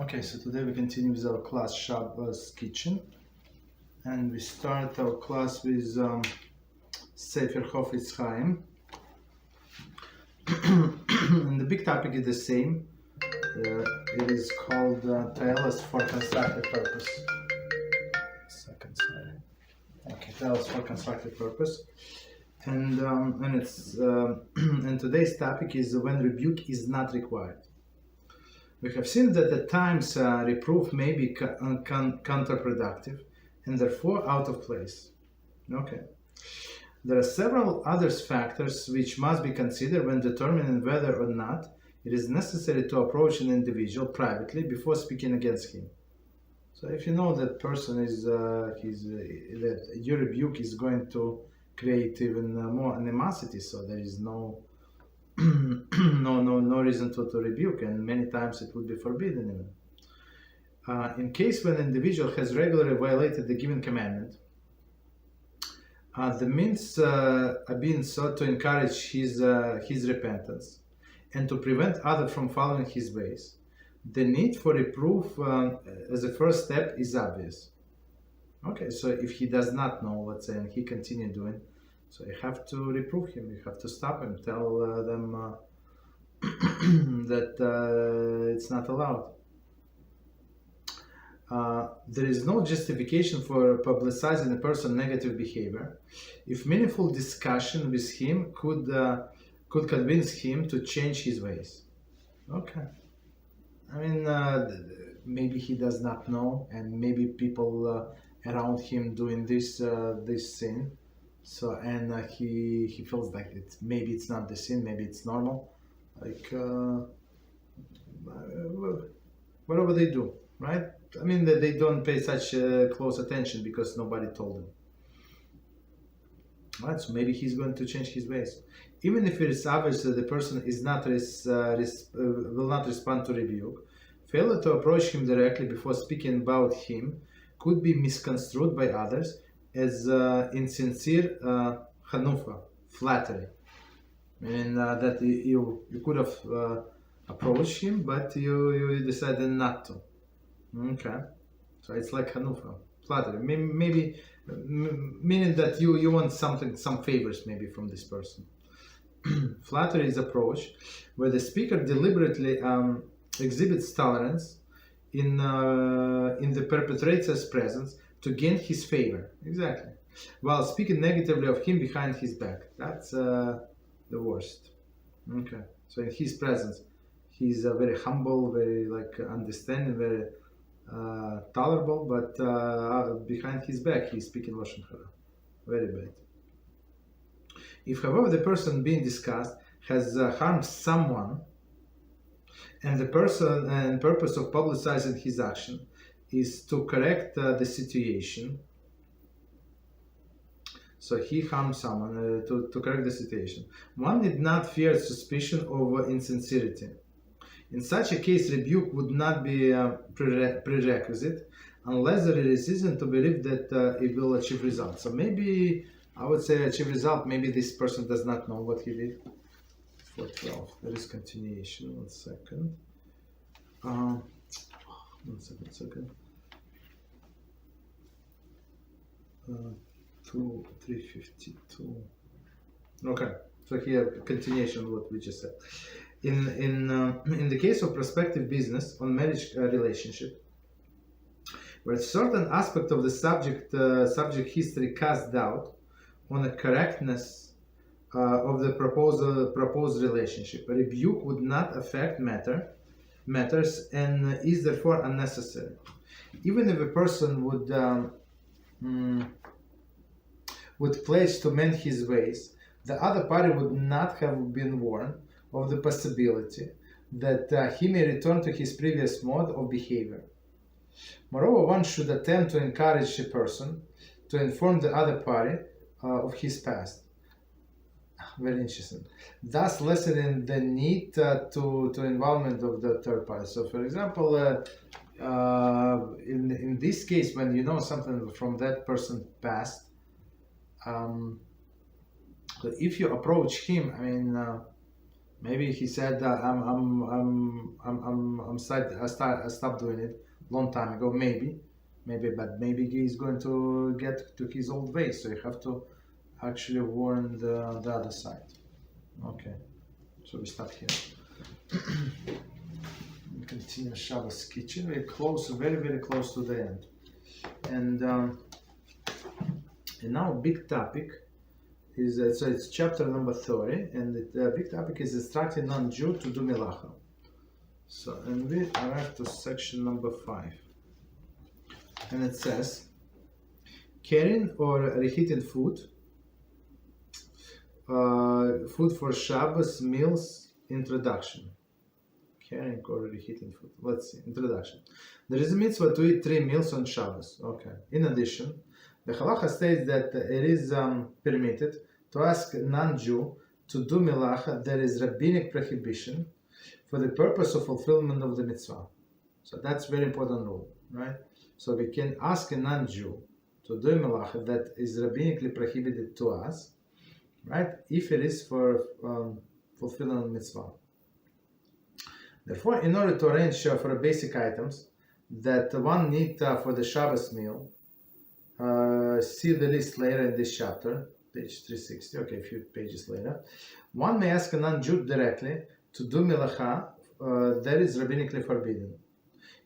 Okay, so today we continue with our class Shabbos kitchen, and we start our class with Sefer Chofetz Chaim. And the big topic is the same. It is called Tailors for constructive purpose. Second slide. Okay, Tailors for constructive purpose. And it's and today's topic is when rebuke is not required. We have seen that at times reproof may be counterproductive and therefore out of place. Okay. There are several other factors which must be considered when determining whether or not it is necessary to approach an individual privately before speaking against him. So if you know that person is that your rebuke is going to create even more animosity, so there is no reason to rebuke, and many times it would be forbidden even. In case when an individual has regularly violated the given commandment, the means are being sought to encourage his repentance and to prevent others from following his ways. The need for reproof as a first step is obvious. Okay, so if he does not know, let's say, and he continues doing, so you have to reprove him, you have to stop him, tell them that it's not allowed. There is no justification for publicizing a person's negative behavior if meaningful discussion with him could convince him to change his ways. Okay. I mean, maybe he does not know, and maybe people around him doing this sin. So, and he feels like maybe it's not the sin, maybe it's normal, like whatever they do, right? I mean, that they don't pay such close attention because nobody told them. Right, so maybe he's going to change his ways, even if it is obvious that the person is not will not respond to rebuke. Failure to approach him directly before speaking about him could be misconstrued by others as insincere chanufa, flattery. I mean that you could have approached him, but you decided not to. Okay, so it's like chanufa, flattery. Maybe meaning that you want some favors maybe from this person. Flattery is approach where the speaker deliberately exhibits tolerance in the perpetrator's presence to gain his favor, exactly, while speaking negatively of him behind his back. That's the worst. Okay, so in his presence, he's very humble, very understanding, very tolerable, but behind his back, he's speaking lashon hara. Very bad. If, however, the person being discussed has harmed someone, and the person and purpose of publicizing his action is to correct the situation. So he harmed someone to correct the situation. One need not fear suspicion of insincerity. In such a case, rebuke would not be prerequisite unless there is reason to believe that it will achieve results. So maybe, I would say achieve result, maybe this person does not know what he did. 4:12, there is continuation, 1 second. 1 second. 352. Okay, so here continuation of what we just said. In the case of prospective business on marriage relationship, where certain aspect of the subject history cast doubt on the correctness of the proposed relationship, a rebuke would not affect matters and is therefore unnecessary. Even if a person would pledge to mend his ways, the other party would not have been warned of the possibility that he may return to his previous mode of behavior. Moreover, one should attempt to encourage a person to inform the other party of his past. Very interesting. Thus lessening the need to involvement of the third party. So, for example, in this case, when you know something from that person's past, if you approach him, I mean, Maybe he said I stopped doing it long time ago. Maybe, but maybe he's going to get to his old ways. So you have to actually warn the other side. Okay, so we start here. We continue Shabbos kitchen. We're close, very close to the end, and now big topic is so it's chapter number 30, and the big topic is instructing non-Jew to do Melachah. So, and we arrive to section number 5, and it says carrying or reheating food, food for Shabbos meals. Introduction. Carrying or reheating food. Let's see. Introduction. There is a mitzvah to eat 3 meals on Shabbos. Okay. In addition, the Halachos states that it is permitted to ask a non-Jew to do Melachah. There is rabbinic prohibition for the purpose of fulfillment of the mitzvah. So that's very important rule, right? So we can ask a non-Jew to do Melachah that is rabbinically prohibited to us, right? If it is for fulfilling mitzvah. Therefore, in order to arrange for basic items that one need for the Shabbos meal, see the list later in this chapter, page 360, okay, a few pages later. One may ask a non-Jew directly to do Melachah that is rabbinically forbidden.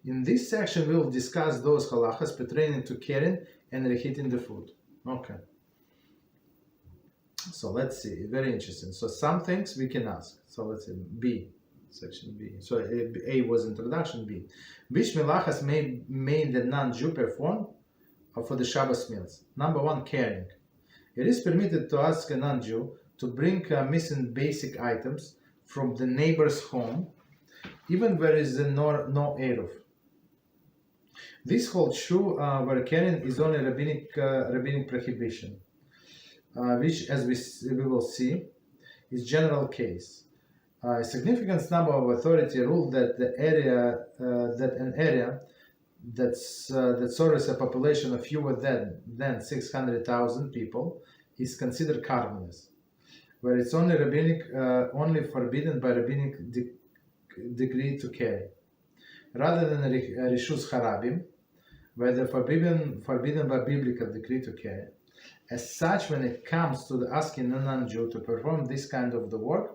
In this section, we will discuss those halachas pertaining to carrying and reheating the food. Okay. So let's see, very interesting. So some things we can ask. So let's see, B, section B. So A was introduction, B. Which melachas may the non-Jew perform for the Shabbos meals? Number 1, carrying. It is permitted to ask a non-Jew to bring missing basic items from the neighbor's home, even where there is no Eruv. This holds true where carrying is only rabbinic prohibition, which, as we will see, is general case. A significant number of authority ruled that an area that serves a population of fewer than 600,000 people is considered carbonless, where it's only only forbidden by rabbinic decree to carry, rather than rishus harabim, where they're forbidden by biblical decree to carry. As such, when it comes to asking a non-Jew to perform this kind of the work,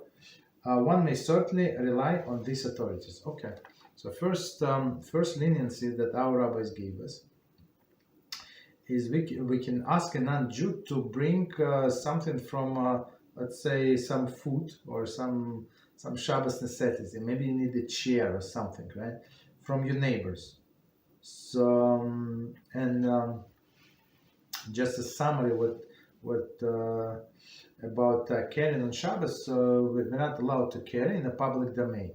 one may certainly rely on these authorities. Okay, so first leniency that our rabbis gave us is we can ask a non-Jew to bring something from, let's say, some food or some Shabbos necessity. Maybe you need a chair or something, right, from your neighbors. So just a summary about carrying on Shabbos. We're not allowed to carry in a public domain,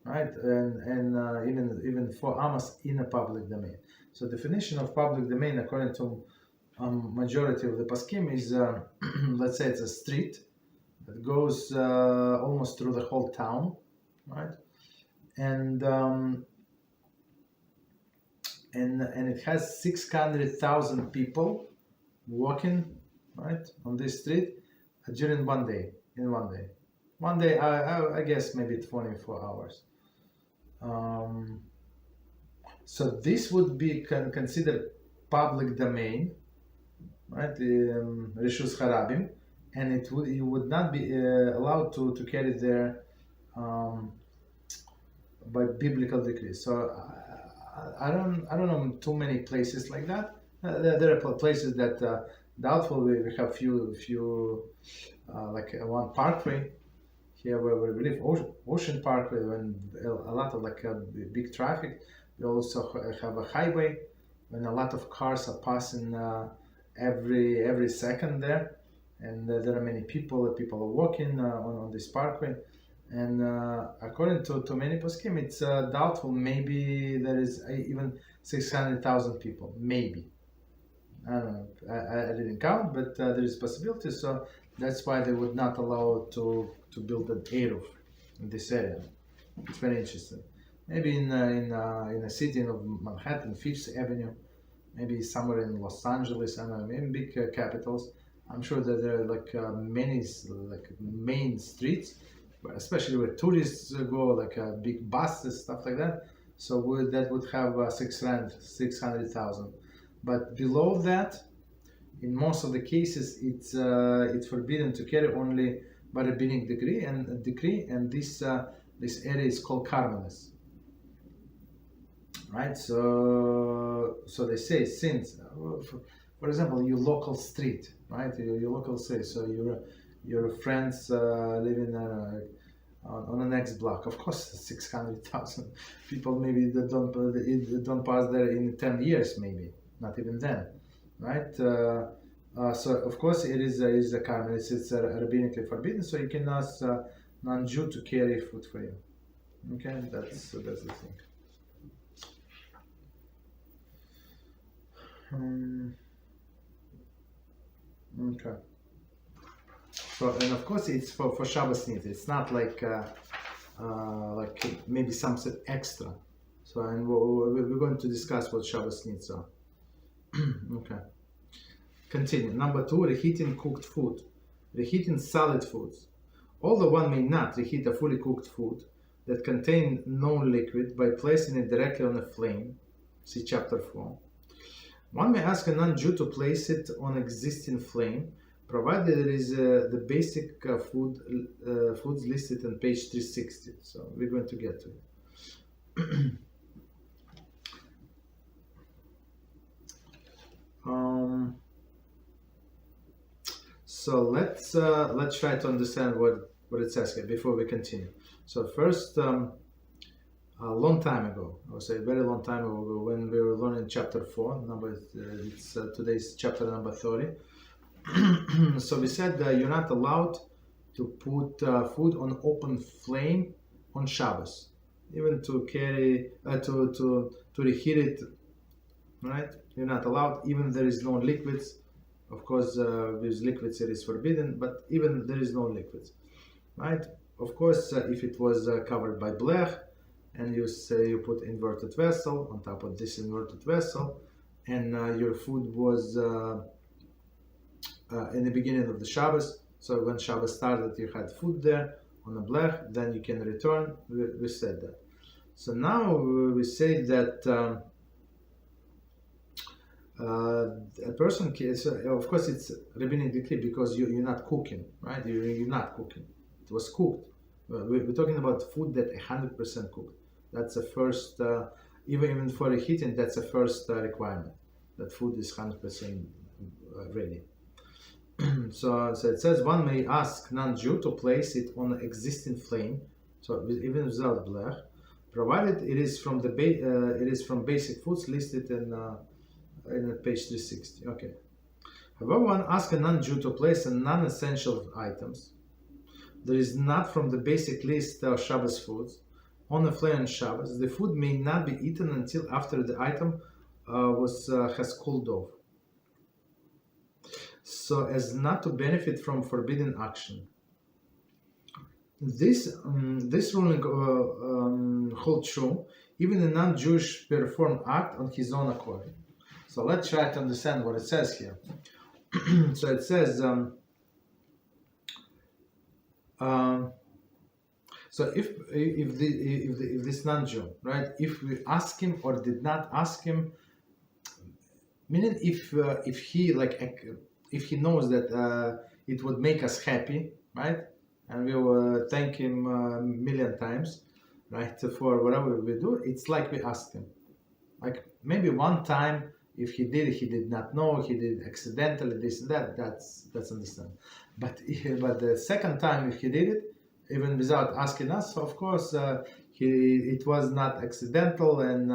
right? And even for Amos in a public domain. So definition of public domain, according to majority of the poskim, is let's say it's a street that goes almost through the whole town, right? And it has 600,000 people walking, right, on this street during one day. I guess maybe 24 hours. So this would be considered public domain, right? Rishus harabim, and you would not be allowed to carry there by biblical decree. So I don't know too many places like that. There are places that doubtful. We have few like one parkway here where we live, Ocean Parkway, when a lot of big traffic. We also have a highway when a lot of cars are passing every second there, and there are many people are walking on this parkway. And according to many poskim, it's doubtful. Maybe there is even 600,000 people. Maybe, I don't know. I didn't count, but there is possibility. So that's why they would not allow to build an Eruv in this area. It's very interesting. Maybe in a city of Manhattan, Fifth Avenue, maybe somewhere in Los Angeles, I don't know, maybe big capitals. I'm sure that there are many main streets but especially where tourists go, like big buses, stuff like that. So that would have 600,000. But below that, in most of the cases, it's forbidden to carry only by rabbinic decree, and this area is called Carmelis. Right, so they say, since, for example, your local street, right, your local street, so your friends living on the next block, of course 600,000 people maybe that don't pass there in 10 years, maybe not even then, right? So of course it is a karma, it's rabbinically forbidden, so you can ask non-Jew to carry food for you. Okay, that's the thing. Okay. So, and of course it's for Shabbos needs. It's not like maybe something extra. So, and we're going to discuss what Shabbos needs are. Okay. Continue. Number 2, reheating cooked food. Reheating solid foods. Although one may not reheat a fully cooked food that contain no liquid by placing it directly on a flame, see chapter 4. One may ask a non-Jew to place it on existing flame, provided it is the basic foods listed on page 360. So we're going to get to it. So let's try to understand what it says here before we continue. So first, a long time ago, I would say a very long time ago, when we were learning chapter 4, today's chapter number 30. So we said that you're not allowed to put food on open flame on Shabbos, even to carry to reheat it, right? You're not allowed, even there is no liquids. Of course, with liquids it is forbidden, but even there is no liquids, right? Of course, if it was covered by Blech, and you say you put inverted vessel on top of this inverted vessel, and your food was in the beginning of the Shabbos, so when Shabbos started you had food there on the Blech, then you can return. We said that. So now we say that a person can, so of course it's rabbinic decree because you're not cooking, right? You're not cooking. It was cooked. We're talking about food that 100% cooked. That's the first, even for reheating, that's the first requirement, that food is 100% ready. So it says one may ask non-Jew to place it on an existing flame, so even without Blech, provided it is from basic foods listed in page 360. Okay. However, one asks a non-Jew to place a non-essential items that is not from the basic list of Shabbos foods on a flame on Shabbos. The food may not be eaten until after the item has cooled off, so as not to benefit from forbidden action. This ruling holds true even a non-Jewish performed act on his own accord. So let's try to understand what it says here. So it says, so if this non-Jew, right, if we ask him or did not ask him, meaning if he knows that it would make us happy, right, and we will thank him a million times, right, for whatever we do, it's like we asked him. Like maybe one time, if he did not know, he did accidentally this and that, that's understandable. But the second time, if he did it, even without asking us, of course, it was not accidental, and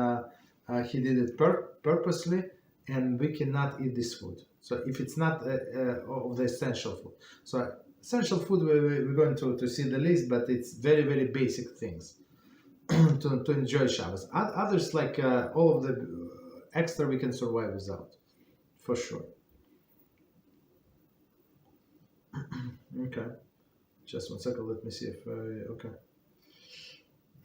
he did it purposely, and we cannot eat this food. So if it's not of the essential food. So essential food, we're going to see the list, but it's very, very basic things to enjoy Shabbos. Others, like all of the extra, we can survive without, for sure. Okay, just 1 second, let me see if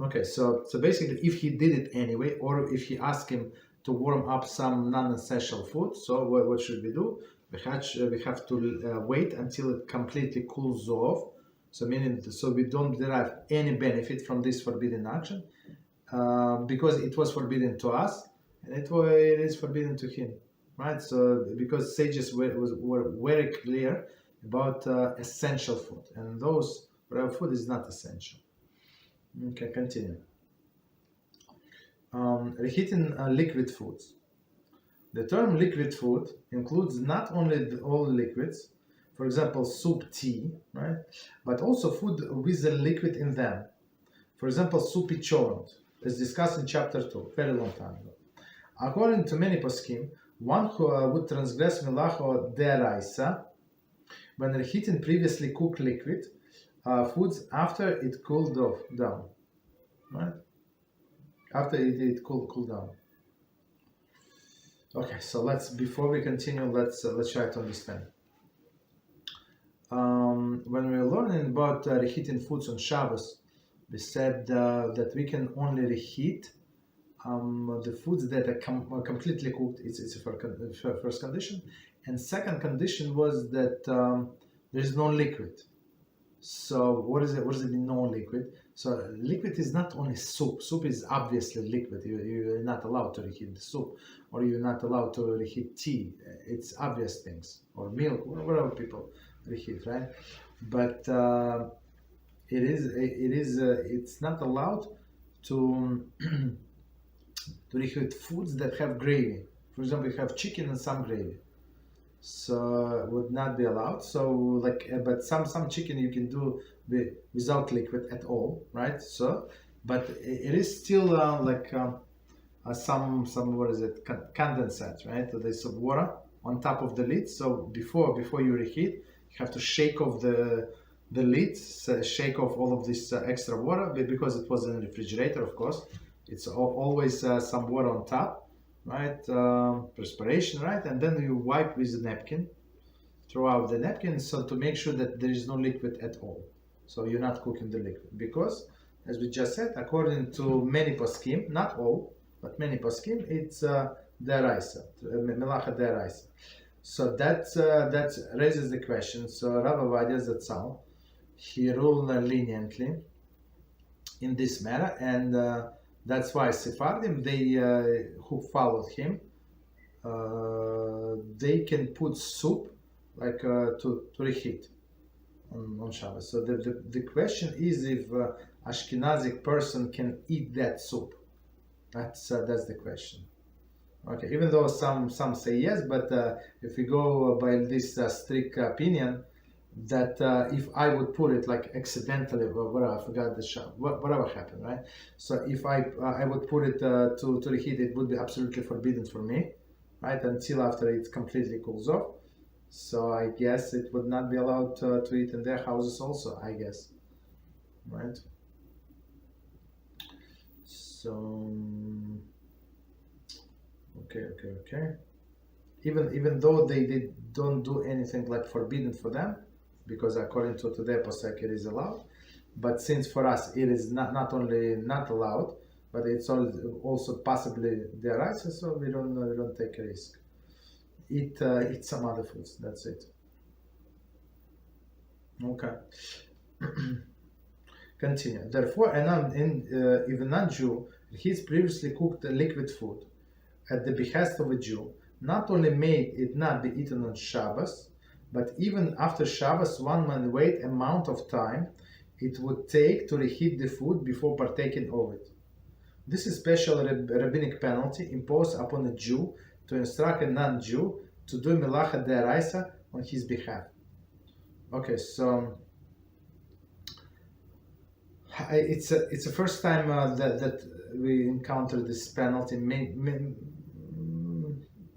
okay, so basically if he did it anyway, or if he asked him to warm up some non-essential food, so what should we do? We have to wait until it completely cools off, So meaning, so we don't derive any benefit from this forbidden action because it was forbidden to us, and it is forbidden to him, right? So because sages were very clear about essential food, and those food is not essential. Okay, continue. Reheating liquid foods. The term liquid food includes not only all liquids, for example, soup, tea, right? But also food with a liquid in them. For example, soupy cholent, as discussed in chapter 2, very long time ago. According to many poskim, one who would transgress Melachah deraisa when reheating previously cooked liquid foods after it cooled down, right? After it cooled down. Okay, so before we continue, let's try to understand. When we were learning about reheating foods on Shabbos, we said that we can only reheat the foods that are completely cooked. It's a first condition, and second condition was that there is no liquid. So what does it mean, no liquid? So liquid is not only soup. Soup is obviously liquid. You're not allowed to reheat the soup, or you're not allowed to reheat tea. It's obvious things, or milk, whatever people reheat, right? But it's not allowed to to reheat foods that have gravy. For example, you have chicken and some gravy, so would not be allowed. So but some chicken you can do without liquid at all, right? So, but it is still some what is it, condensate, right? There's some water on top of the lid. So before you reheat, you have to shake off the lid, shake off all of this extra water, because it was in the refrigerator, of course. It's always some water on top, right? Perspiration, right? And then you wipe with a napkin, throw out the napkin, so to make sure that there is no liquid at all. So you're not cooking the liquid, because, as we just said, according to many poskim, not all, but many poskim, it's deraisa, Melachah deraisa. So that raises the question. So Rabbi Zatzal, he ruled leniently in this matter, and that's why Sephardim, they who followed him, they can put soup to reheat on Shabbos. So the question is if Ashkenazic person can eat that soup. That's the question. Okay, even though some say yes, but if we go by this strict opinion, that if I would put it accidentally, whatever, I forgot the shot, whatever happened, right? So if I would put it to reheat, it would be absolutely forbidden for me, right? Until after it completely cools off. So I guess it would not be allowed to eat in their houses also, I guess, right? So okay. Even though they don't do anything forbidden for them, because according to their posek it is allowed, but since for us it is not only not allowed, but it's also possibly their rights, so we don't take a risk. Eat some other foods. That's it. Okay. Continue. Therefore, if a non-Jew reheats previously cooked liquid food at the behest of a Jew, not only may it not be eaten on Shabbos, but even after Shabbos, one may wait amount of time it would take to reheat the food before partaking of it. This is special rabbinic penalty imposed upon a Jew to instruct a non-Jew to do Melachah deraisa on his behalf. Okay, so it's the first time that we encounter this penalty.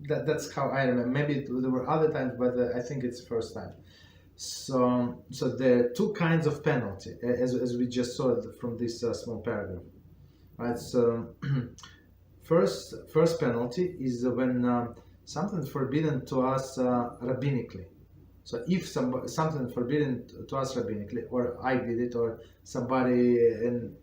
That's how I remember. Maybe there were other times, but I think it's the first time. So there are two kinds of penalty, as we just saw from this small paragraph, right? So first penalty is when something is forbidden to us rabbinically. So if something forbidden to us rabbinically, or I did it, or somebody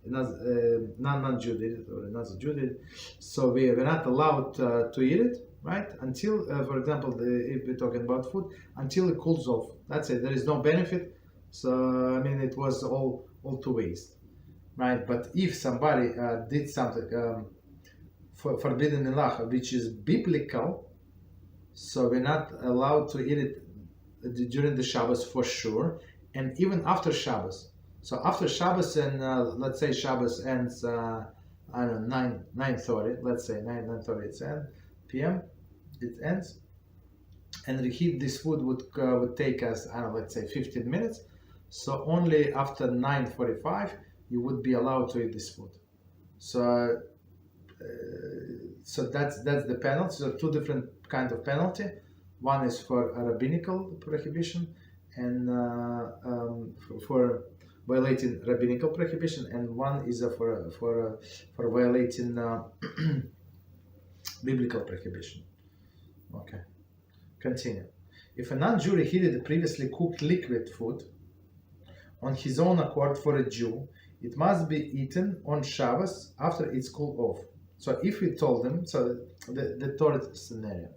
non-Jew did it, or another Jew did it, so we're not allowed to eat it, right? Until, for example, if we're talking about food, until it cools off. That's it. There is no benefit So I mean, it was all to waste, right? But if somebody did something forbidden Melachah, which is biblical, so we're not allowed to eat it during the Shabbos for sure, and even after Shabbos. So after Shabbos, and let's say Shabbos ends, I don't know, 9:30. Let's say 9:30 it's p.m. It ends, and reheat this food would take us, I don't know, let's say 15 minutes. So only after 9:45 you would be allowed to eat this food. So that's the penalty. So two different kind of penalty. One is for a rabbinical prohibition, and for violating rabbinical prohibition, and one is for violating biblical prohibition. Okay, continue. If a non-Jew reheated previously cooked liquid food on his own accord for a Jew, it must be eaten on Shabbos after it's cooled off. So if we told them, so the third scenario.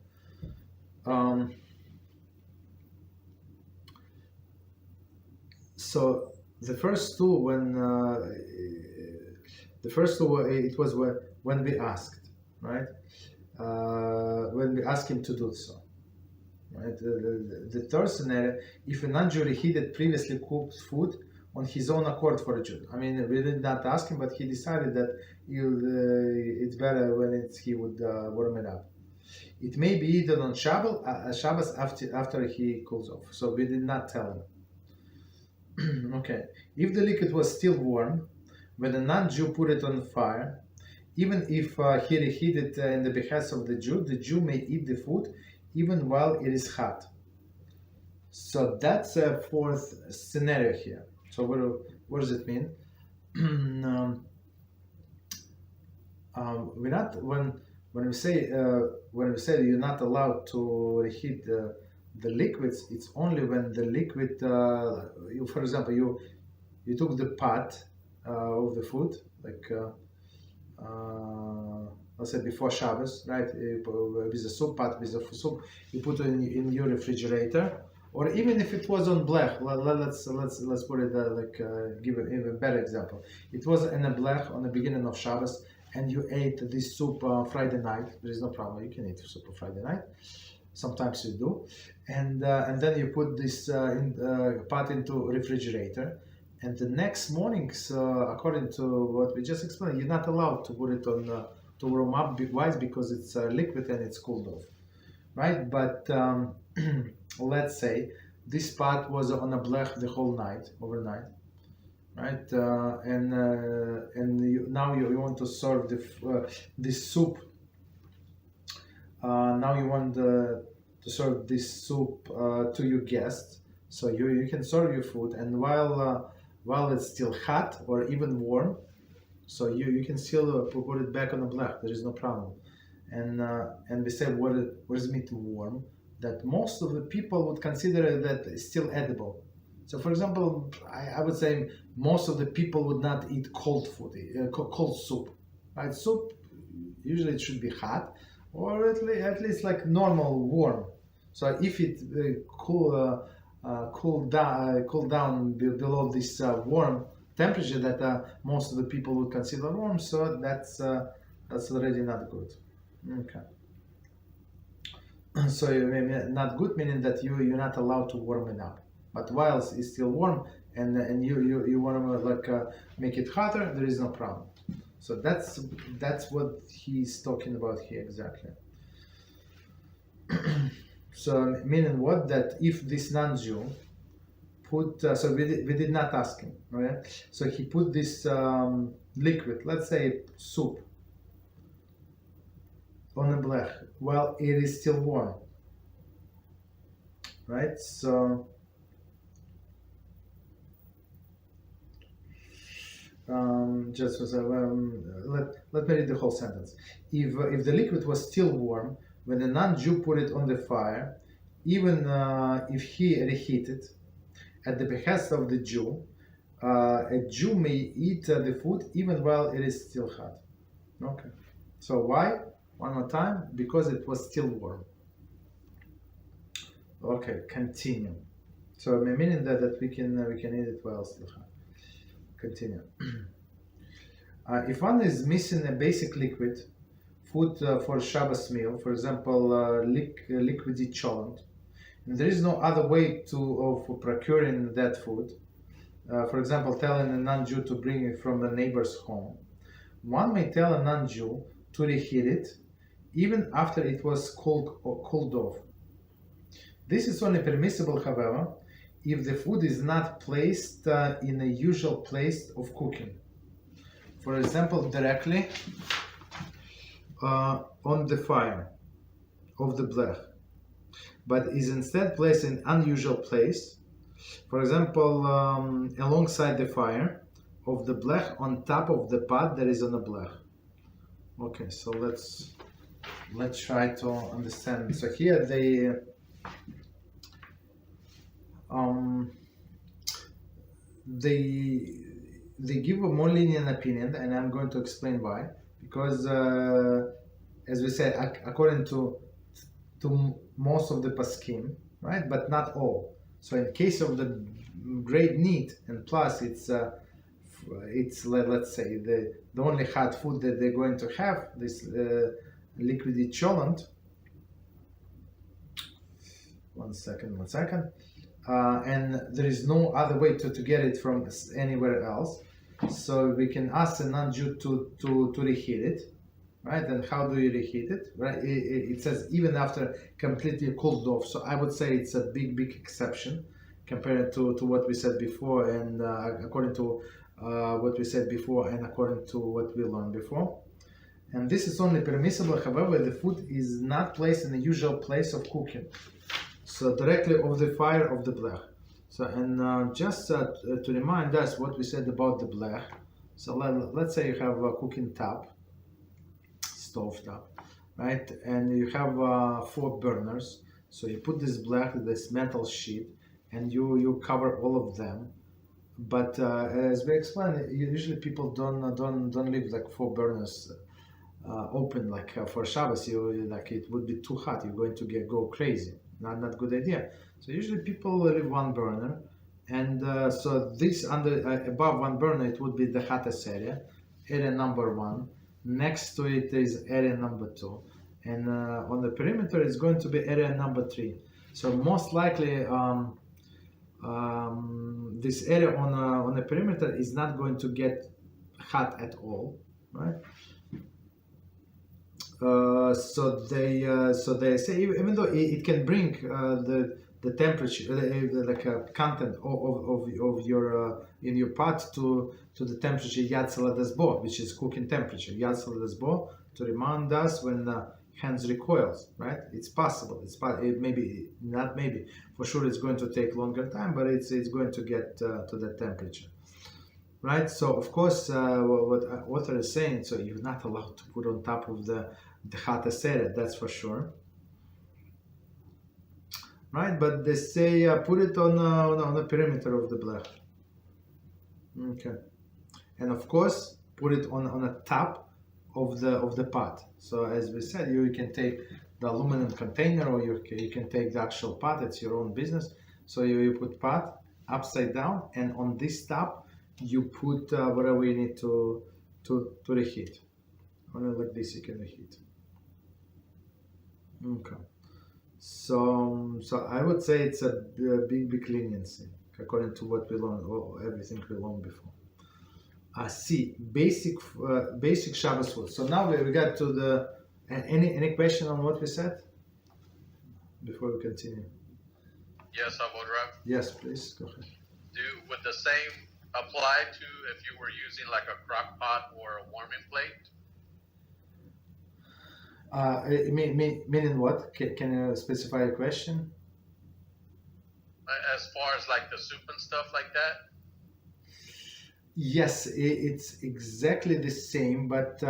So the first two, it was when we asked, right? When we asked him to do so, right? The third scenario, if a non-Jew reheated previously cooked food on his own accord for a Jew. I mean, we did not ask him, but he decided that it's better when he would warm it up. It may be eaten on Shabbos after he cools off. So we did not tell him. Okay. If the liquid was still warm, when a non-Jew put it on fire, even if he reheated in the behest of the Jew may eat the food even while it is hot. So that's a fourth scenario here. So what does it mean? We're not when we say you're not allowed to reheat the liquids. It's only when the liquid, for example, you took the pot of the food, like let's say before Shabbos, right? With a soup pot, with a soup, you put it in your refrigerator. Or even if it was on Blech, let's put it give an even better example. It was in a Blech on the beginning of Shabbos, and you ate this soup Friday night. There is no problem. You can eat soup on Friday night. Sometimes you do, and then you put this pot into refrigerator, and the next morning, according to what we just explained, you're not allowed to put it on to warm up. Why? Because it's liquid and it's cooled off, right? But let's say this pot was on a Blech the whole night, overnight, right? Now you want to serve this soup. Now you want to serve this soup to your guests. So you can serve your food, and while it's still hot or even warm, so you can still put it back on the Blech. There is no problem. And we said what does it mean to warm? That most of the people would consider that it's still edible. So, for example, I would say most of the people would not eat cold food, cold soup. Right? Soup usually it should be hot, or at least like normal warm. So if it cool down below this warm temperature that most of the people would consider warm, so that's already not good. Okay. So not good meaning that you're not allowed to warm it up. But while it's still warm and you want to make it hotter, there is no problem. So that's what he's talking about here exactly. So meaning what? That if this non-Jew put, so we did not ask him, right? So he put this liquid, let's say soup, on a Blech while it is still warm, right? So just as let me read the whole sentence. If the liquid was still warm when the non-Jew put it on the fire, even if he reheated at the behest of the Jew, a Jew may eat the food even while it is still hot. Okay. So why? One more time, because it was still warm. Okay, continue. So meaning that we can eat it well. Continue. If one is missing a basic liquid, food for Shabbos meal, for example, liquidy cholent, and there is no other way of procuring that food, for example, telling a non-Jew to bring it from a neighbor's home, one may tell a non-Jew to reheat it even after it was cooled off. This is only permissible, however, if the food is not placed in a usual place of cooking. For example, directly on the fire of the blech, but is instead placed in unusual place. For example, alongside the fire of the blech, on top of the pot that is on the blech. Okay, so let's try to understand. So here they give a more lenient opinion, and I'm going to explain why. Because as we said, according to most of the paskim, right, but not all. So in case of the great need, and plus it's let's say the only hot food that they're going to have, this liquidy cholent. One second. And there is no other way to get it from anywhere else. So we can ask a non-Jew to reheat it, right? And how do you reheat it, right? It says even after completely cooled off. So I would say it's a big exception compared to what we said before, and according to what we said before, and according to what we learned before. And this is only permissible, however, the food is not placed in the usual place of cooking. So directly over the fire of the blech. So and just to remind us what we said about the blech. So let's say you have a cooking top, stove top, right? And you have 4 burners. So you put this blech, this metal sheet, and you cover all of them. But as we explained, usually people don't leave like 4 burners open like for Shabbos. It would be too hot. You're going to go crazy. Not good idea. So usually people leave 1 burner, and so this above 1 burner it would be the hottest area number 1. Next to it is area number 2, and on the perimeter is going to be area number 3. So most likely this area on the perimeter is not going to get hot at all, right? So they say even though it can bring the temperature, content of your in your pot to the temperature Yad Saladas Bo, which is cooking temperature. Yad Saladas Bo, to remind us when hands recoils, right? It's possible. It maybe not maybe for sure it's going to take longer time, but it's going to get to that temperature. Right, so of course, what author is saying, so you're not allowed to put on top of the hottest area, that's for sure. Right, but they say put it on the perimeter of the blech. Okay, and of course put it on the top of the pot. So as we said, you can take the aluminum container, or you can take the actual pot. It's your own business. So you put pot upside down, and on this top you put whatever you need to reheat. Only like this you can reheat. Okay. So I would say it's a big leniency according to what we learned, or everything we learned before. C, basic Shabbos food. So now we got to the any question on what we said before we continue? Yes, Avoid Rab. Yes, please go ahead. Would the same apply to if you were using like a crock pot or a warming plate? Meaning what? Can you specify a question? As far as like the soup and stuff like that? Yes, it's exactly the same, but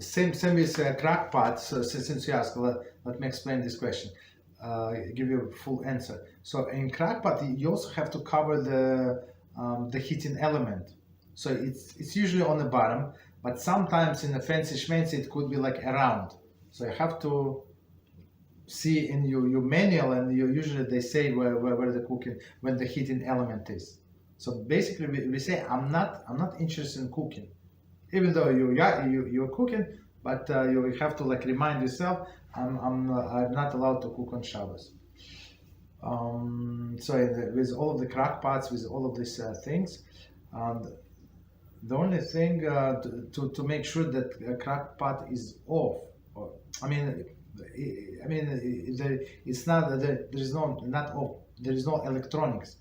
same with crock pot. So since you asked, let me explain this question. Give you a full answer. So in crock pot, you also have to cover the heating element. So it's usually on the bottom, but sometimes in the fancy schmancy it could be like around. So you have to see in your manual, and usually they say where the cooking, when the heating element is. So basically, we say I'm not interested in cooking, even though you're cooking, but you have to like remind yourself I'm not allowed to cook on Shabbos. So with all of the crack pots, with all of these things, the only thing to make sure that a crack pot is off, or it's not there is no not off. There is no electronics,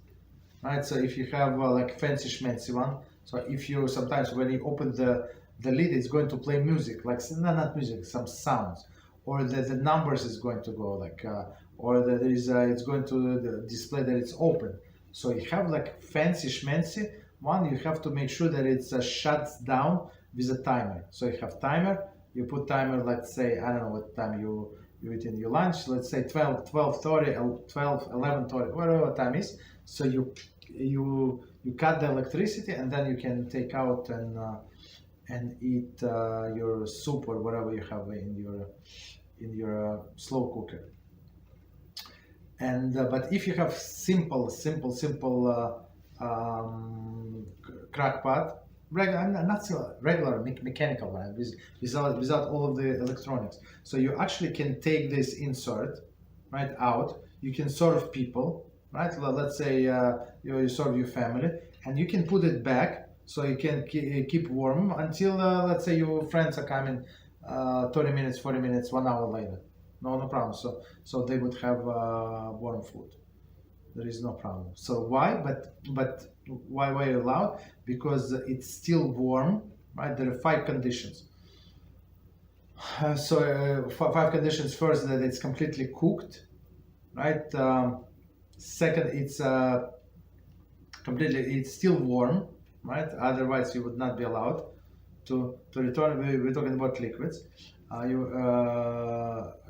right? So if you have like fancy schmancy one, so if you sometimes when you open the lid, it's going to play music, like not music, some sounds, or the numbers is going to go like, or there is it's going to display that it's open. So you have like fancy schmancy one, you have to make sure that it's shuts down with a timer. So you have timer, you put timer, let's say, I don't know what time you eat in your lunch, let's say 12:30, 11:30, whatever time is. So you cut the electricity, and then you can take out and eat your soup or whatever you have in your slow cooker. And but if you have simple crack pot, regular mechanical one, without all of the electronics. So you actually can take this insert right out. You can serve people, right? Let's say you serve your family, and you can put it back so you can keep warm until let's say your friends are coming 30 minutes, 40 minutes, 1 hour later. No problem. So they would have warm food. There is no problem. So why? But why are you allowed? Because it's still warm, right? There are 5 conditions. So 5 conditions. First, that it's completely cooked, right? Second, it's it's still warm, right? Otherwise, you would not be allowed to return. We're talking about liquids.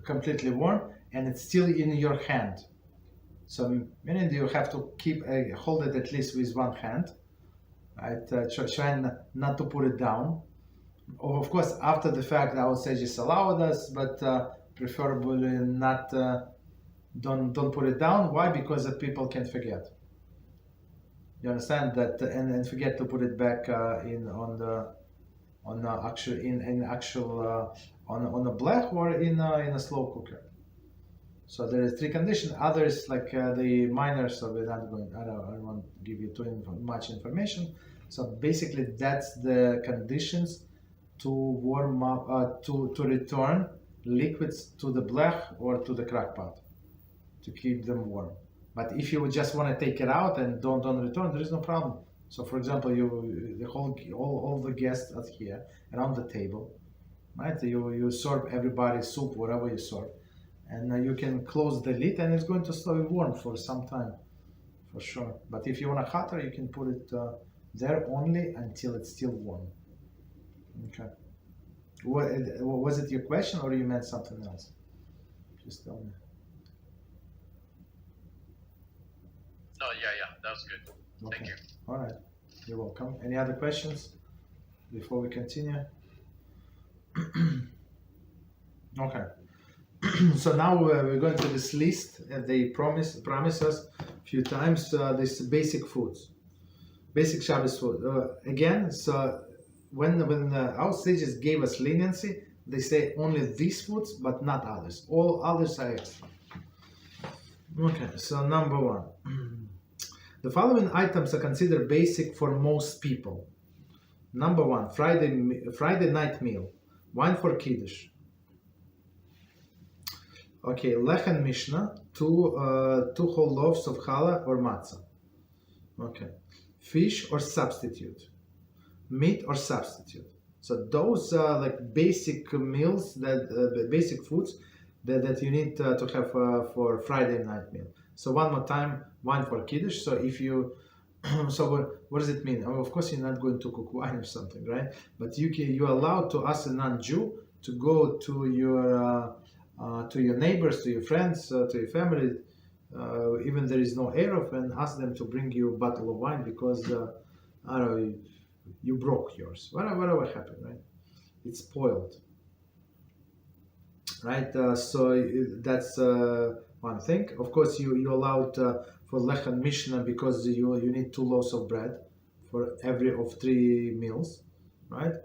Completely warm, and it's still in your hand. So meaning you have to keep hold it at least with one hand, right? Try not to put it down. Or of course, after the fact, I would say just allow us, but preferably not. Don't put it down. Why? Because people can forget. You understand that, and forget to put it back on a blech or in a slow cooker. So there are 3 conditions. Others like the minor, so we're not going. I don't want to give you too much information. So basically, that's the conditions to warm up, to return liquids to the blech or to the crack pot, to keep them warm. But if you just want to take it out and don't return, there is no problem. So for example, all the guests are here around the table, right? You serve everybody soup, whatever you serve, and you can close the lid, and it's going to stay warm for some time, for sure. But if you want a hotter, you can put it there only until it's still warm. Okay. Was it your question, or you meant something else? Just tell me. No, yeah, that was good. Okay. Thank you. All right. You're welcome. Any other questions before we continue? Okay. So now we're going to this list. They promise us a few times this basic foods, basic Shabbos food. Again, so when our sages gave us leniency, they say only these foods, but not others. All others are extra. Okay. So number 1. The following items are considered basic for most people. Number 1, Friday night meal, wine for Kiddush. Okay, Lech and Mishnah, 2 whole loaves of challah or matzah. Okay, fish or substitute, meat or substitute. So those are like basic meals, that basic foods that you need to have for Friday night meal. So one more time, wine for Kiddush. So if you, so what does it mean? Of course, you're not going to cook wine or something, right? But you're allowed to ask a non-Jew to go to your neighbors, to your friends, to your family, even there is no Erev, and ask them to bring you a bottle of wine because I don't know, you broke yours. Whatever happened, right? It's spoiled. right? So that's one thing. Of course, you allowed for Lech and Mishnah because you need 2 loaves of bread for every of 3 meals, right?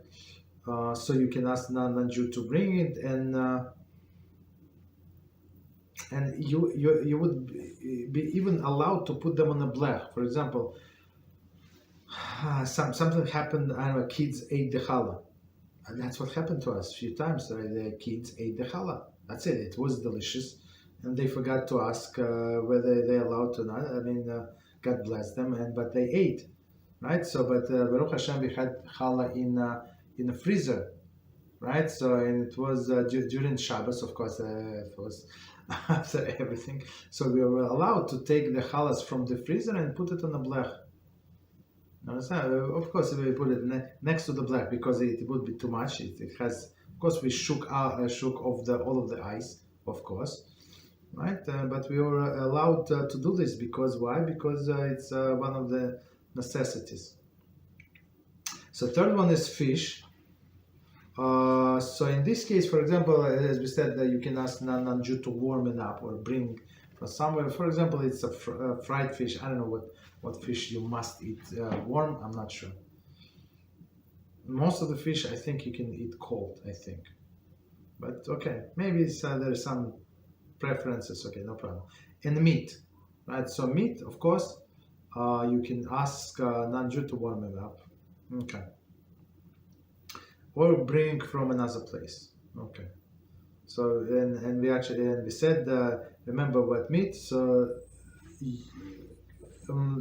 So you can ask non-Jew to bring it, and you would be even allowed to put them on a blech. For example, something happened. I don't know. Kids ate the challah. And that's what happened to us a few times. The kids ate the challah. That's it. It was delicious, and they forgot to ask whether they're allowed to not. I mean, God bless them, but they ate, right? So, but Baruch Hashem, we had challah in a freezer, right? So, and it was during Shabbos, of course. It was after everything. So we were allowed to take the challahs from the freezer and put it on the blech. Understand? Of course, we put it next to the blech because it would be too much. It has, of course, we shook off all of the ice, of course, right? But we were allowed to do this because why? Because it's one of the necessities. So third one is fish. So in this case, for example, as we said, you can ask non-Jew to warm it up or bring from somewhere. For example, it's a fried fish. I don't know what fish you must eat warm. I'm not sure. Most of the fish, I think you can eat cold. I think, but okay, maybe there's some preferences. Okay, no problem. And meat, right? So meat, of course, you can ask non-Jew to warm it up. Okay. Or bring from another place. Okay. So and we said remember what meat. So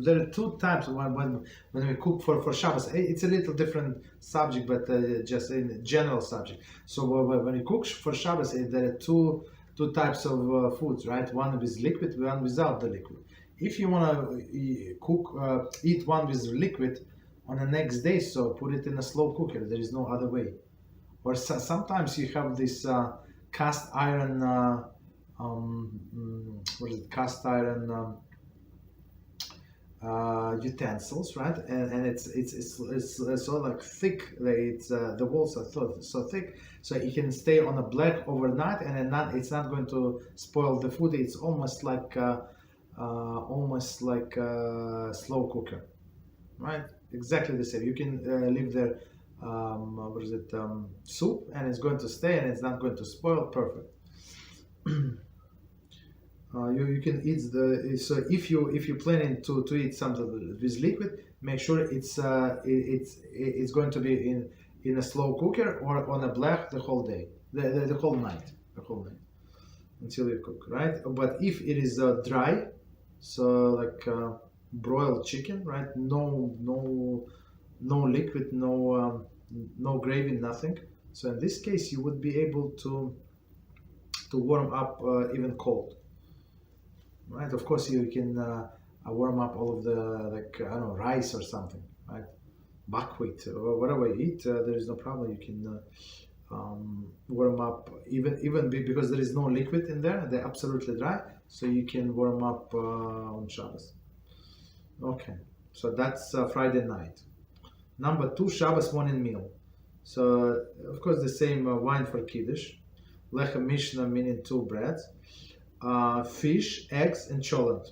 there are 2 types. When we cook for Shabbos, it's a little different subject, but just in general subject. So when you cook for Shabbos, there are two types of foods, right? One with liquid, one without the liquid. If you want to eat one with liquid on the next day, so put it in a slow cooker. There is no other way. Or sometimes you have this cast iron, cast iron utensils, right? And it's so like thick. The walls are so thick, so it can stay on a blech overnight, and it's not going to spoil the food. It's almost like slow cooker, right? Exactly the same. You can leave there soup, and it's going to stay, and it's not going to spoil. Perfect. You can eat so if you're planning to eat something with liquid, make sure it's going to be in a slow cooker or on a blech the whole day, the whole night until you cook, right? But if it is dry, so like broiled chicken, right? No liquid, no gravy, nothing. So in this case, you would be able to warm up even cold, right? Of course, you can warm up all of the rice or something, right? Buckwheat or whatever you eat, there is no problem. You can warm up even because there is no liquid in there; they're absolutely dry, so you can warm up on Shabbos. Okay, so that's Friday night. Number 2, Shabbos morning meal. So, of course, the same wine for Kiddush. Lechem Mishnah, meaning 2 breads. Fish, eggs, and cholent.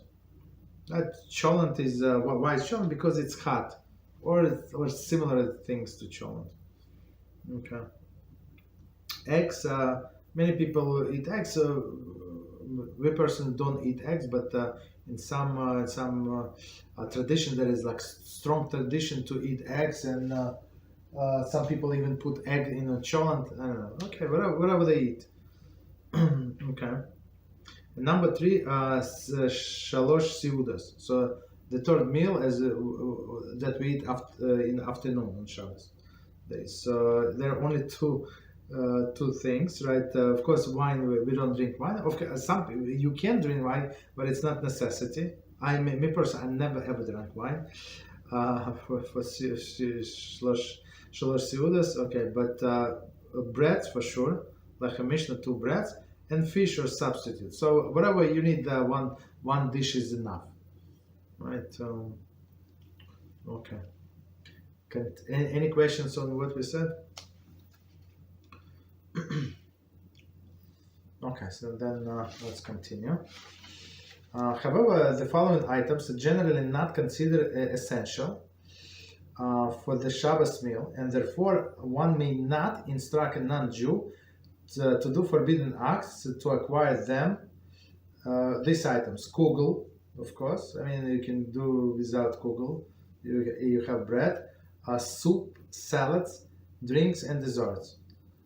Cholent is, why is cholent? Because it's hot. Or similar things to cholent. Okay. Eggs, many people eat eggs. We personally don't eat eggs, but in some tradition there is like strong tradition to eat eggs, and some people even put egg in a cholent. I don't know. Okay, whatever they eat. Okay. And number 3, shalosh seudas. So the third meal that we eat in the afternoon on Shabbos days. So there are only two things, right? Of course, wine, we don't drink wine. Okay, you can drink wine, but it's not necessity. Me personally, I never ever drank wine for shalosh seudas. Okay, but breads for sure, like a Mishnah, 2 breads, and fish or substitute. So whatever you need, one dish is enough, right? Okay. Any questions on what we said? Okay, so then let's continue. However, the following items are generally not considered essential for the Shabbos meal, and therefore one may not instruct a non-Jew to do forbidden acts to acquire them. These items: kugel, of course. I mean, you can do without kugel. You have bread, soup, salads, drinks, and desserts.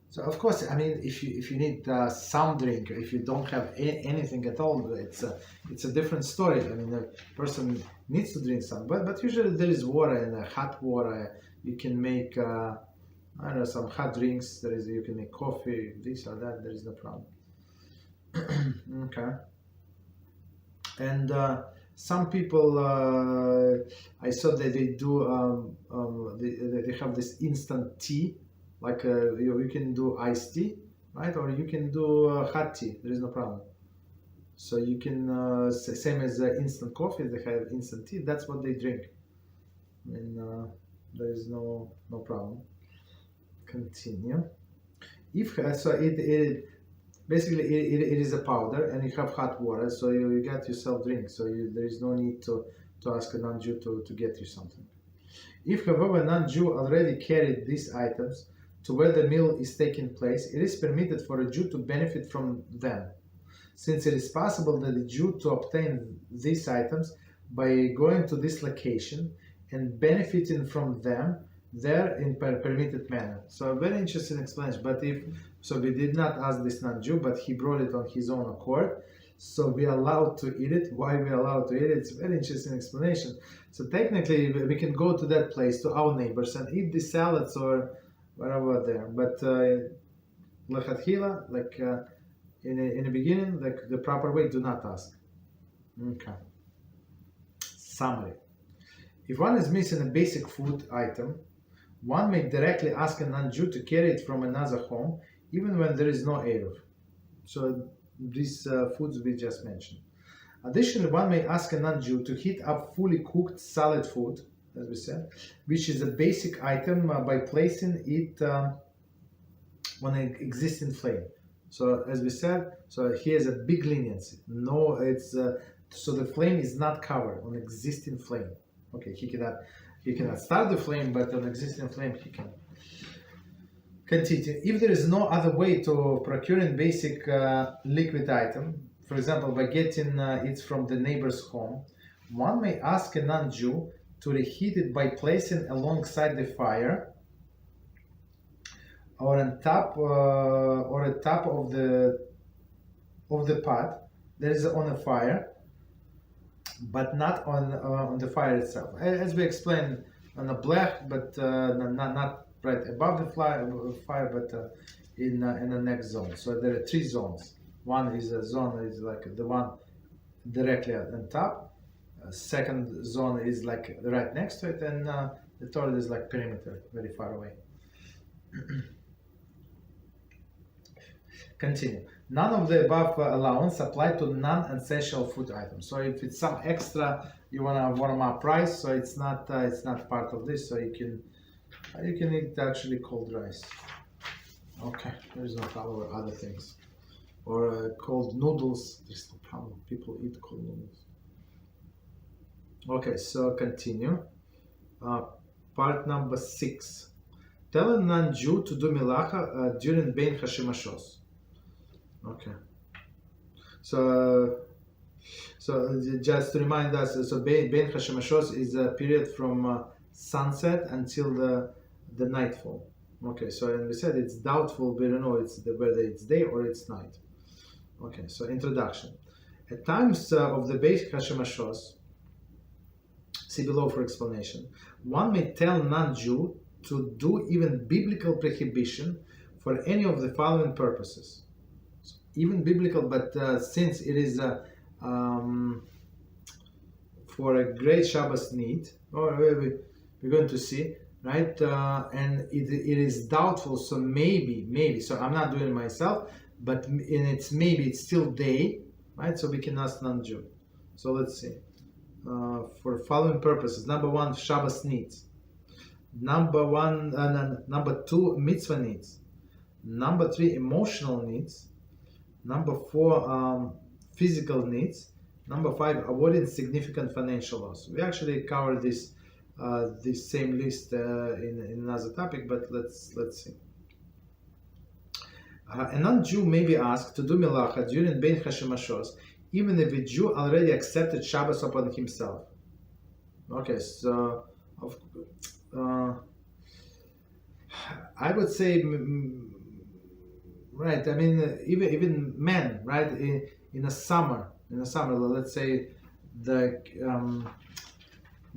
So of course, I mean, if you need some drink, if you don't have anything at all, it's a different story. I mean, the person needs to drink some, but usually there is water and hot water. You can make I don't know, some hot drinks. You can make coffee, this or that. There is no problem. Okay. And some people, I saw that they do they have this instant tea. Like you can do iced tea, right? Or you can do hot tea. There is no problem. So you can same as instant coffee. They have instant tea. That's what they drink. I mean, there is no problem. Continue. If so, it basically it is a powder, and you have hot water, so you get yourself drink. So there is no need to ask a non-Jew to get you something. If, however, a non-Jew already carried these items to where the meal is taking place, it is permitted for a Jew to benefit from them, since it is possible that the Jew to obtain these items by going to this location and benefiting from them there in permitted manner. So a very interesting explanation. But we did not ask this non-Jew, but he brought it on his own accord, so we are allowed to eat it. Why we are allowed to eat it? It's a very interesting explanation. So technically we can go to that place, to our neighbors, and eat the salads or whatever there. But lechatchila, like in the beginning, like the proper way, do not ask. Okay. Summary. If one is missing a basic food item, one may directly ask a non-Jew to carry it from another home, even when there is no Eruv. So these foods we just mentioned. Additionally, one may ask a non-Jew to heat up fully cooked solid food, as we said, which is a basic item, by placing it on an existing flame. So as we said, so he has a big leniency. No, it's so the flame is not covered on existing flame. Okay, he cannot start the flame, but on existing flame he can. Continue. If there is no other way to procuring basic liquid item, for example, by getting it from the neighbor's home, one may ask a non-Jew to reheat it by placing alongside the fire or on top of the pot that is on a fire, but not on the fire itself, as we explained on the Blech, but not right above the fire, but in the next zone. So there are three zones. One is a zone is like the one directly on top. Second zone is like right next to it, and the third is like perimeter, very far away. Continue. None of the above allowance apply to non-essential food items. So if it's some extra, you want to warm up rice, so it's not part of this. So you can eat actually cold rice. Okay, there's no problem with other things. Or cold noodles. There's no problem. People eat cold noodles. Okay, so continue. Part number 6. Tell a non-Jew to do Melachah during Bein HaShemashos. Okay. So just to remind us, so Bein HaShemashos is a period from sunset until the nightfall. Okay, so and we said it's doubtful, we don't know whether it's day or it's night. Okay, so introduction. At times of the Bein HaShemashos, see below for explanation, one may tell non-Jew to do even biblical prohibition for any of the following purposes. So even biblical, but since it is for a great Shabbos need, or we're going to see, right? And it is doubtful, so maybe. So I'm not doing it myself, but it's still day, right? So we can ask non-Jew. So let's see. For following purposes: number 1, Shabbos needs. Number 2, mitzvah needs. Number 3, emotional needs. Number 4, physical needs. Number 5, avoiding significant financial loss. We actually covered this same list in another topic, but let's see. A non-Jew may be asked to do Melachah during Bein HaShemashos, even if a Jew already accepted Shabbos upon himself. Okay, so I would say, right? I mean, even men, right? In the summer, let's say the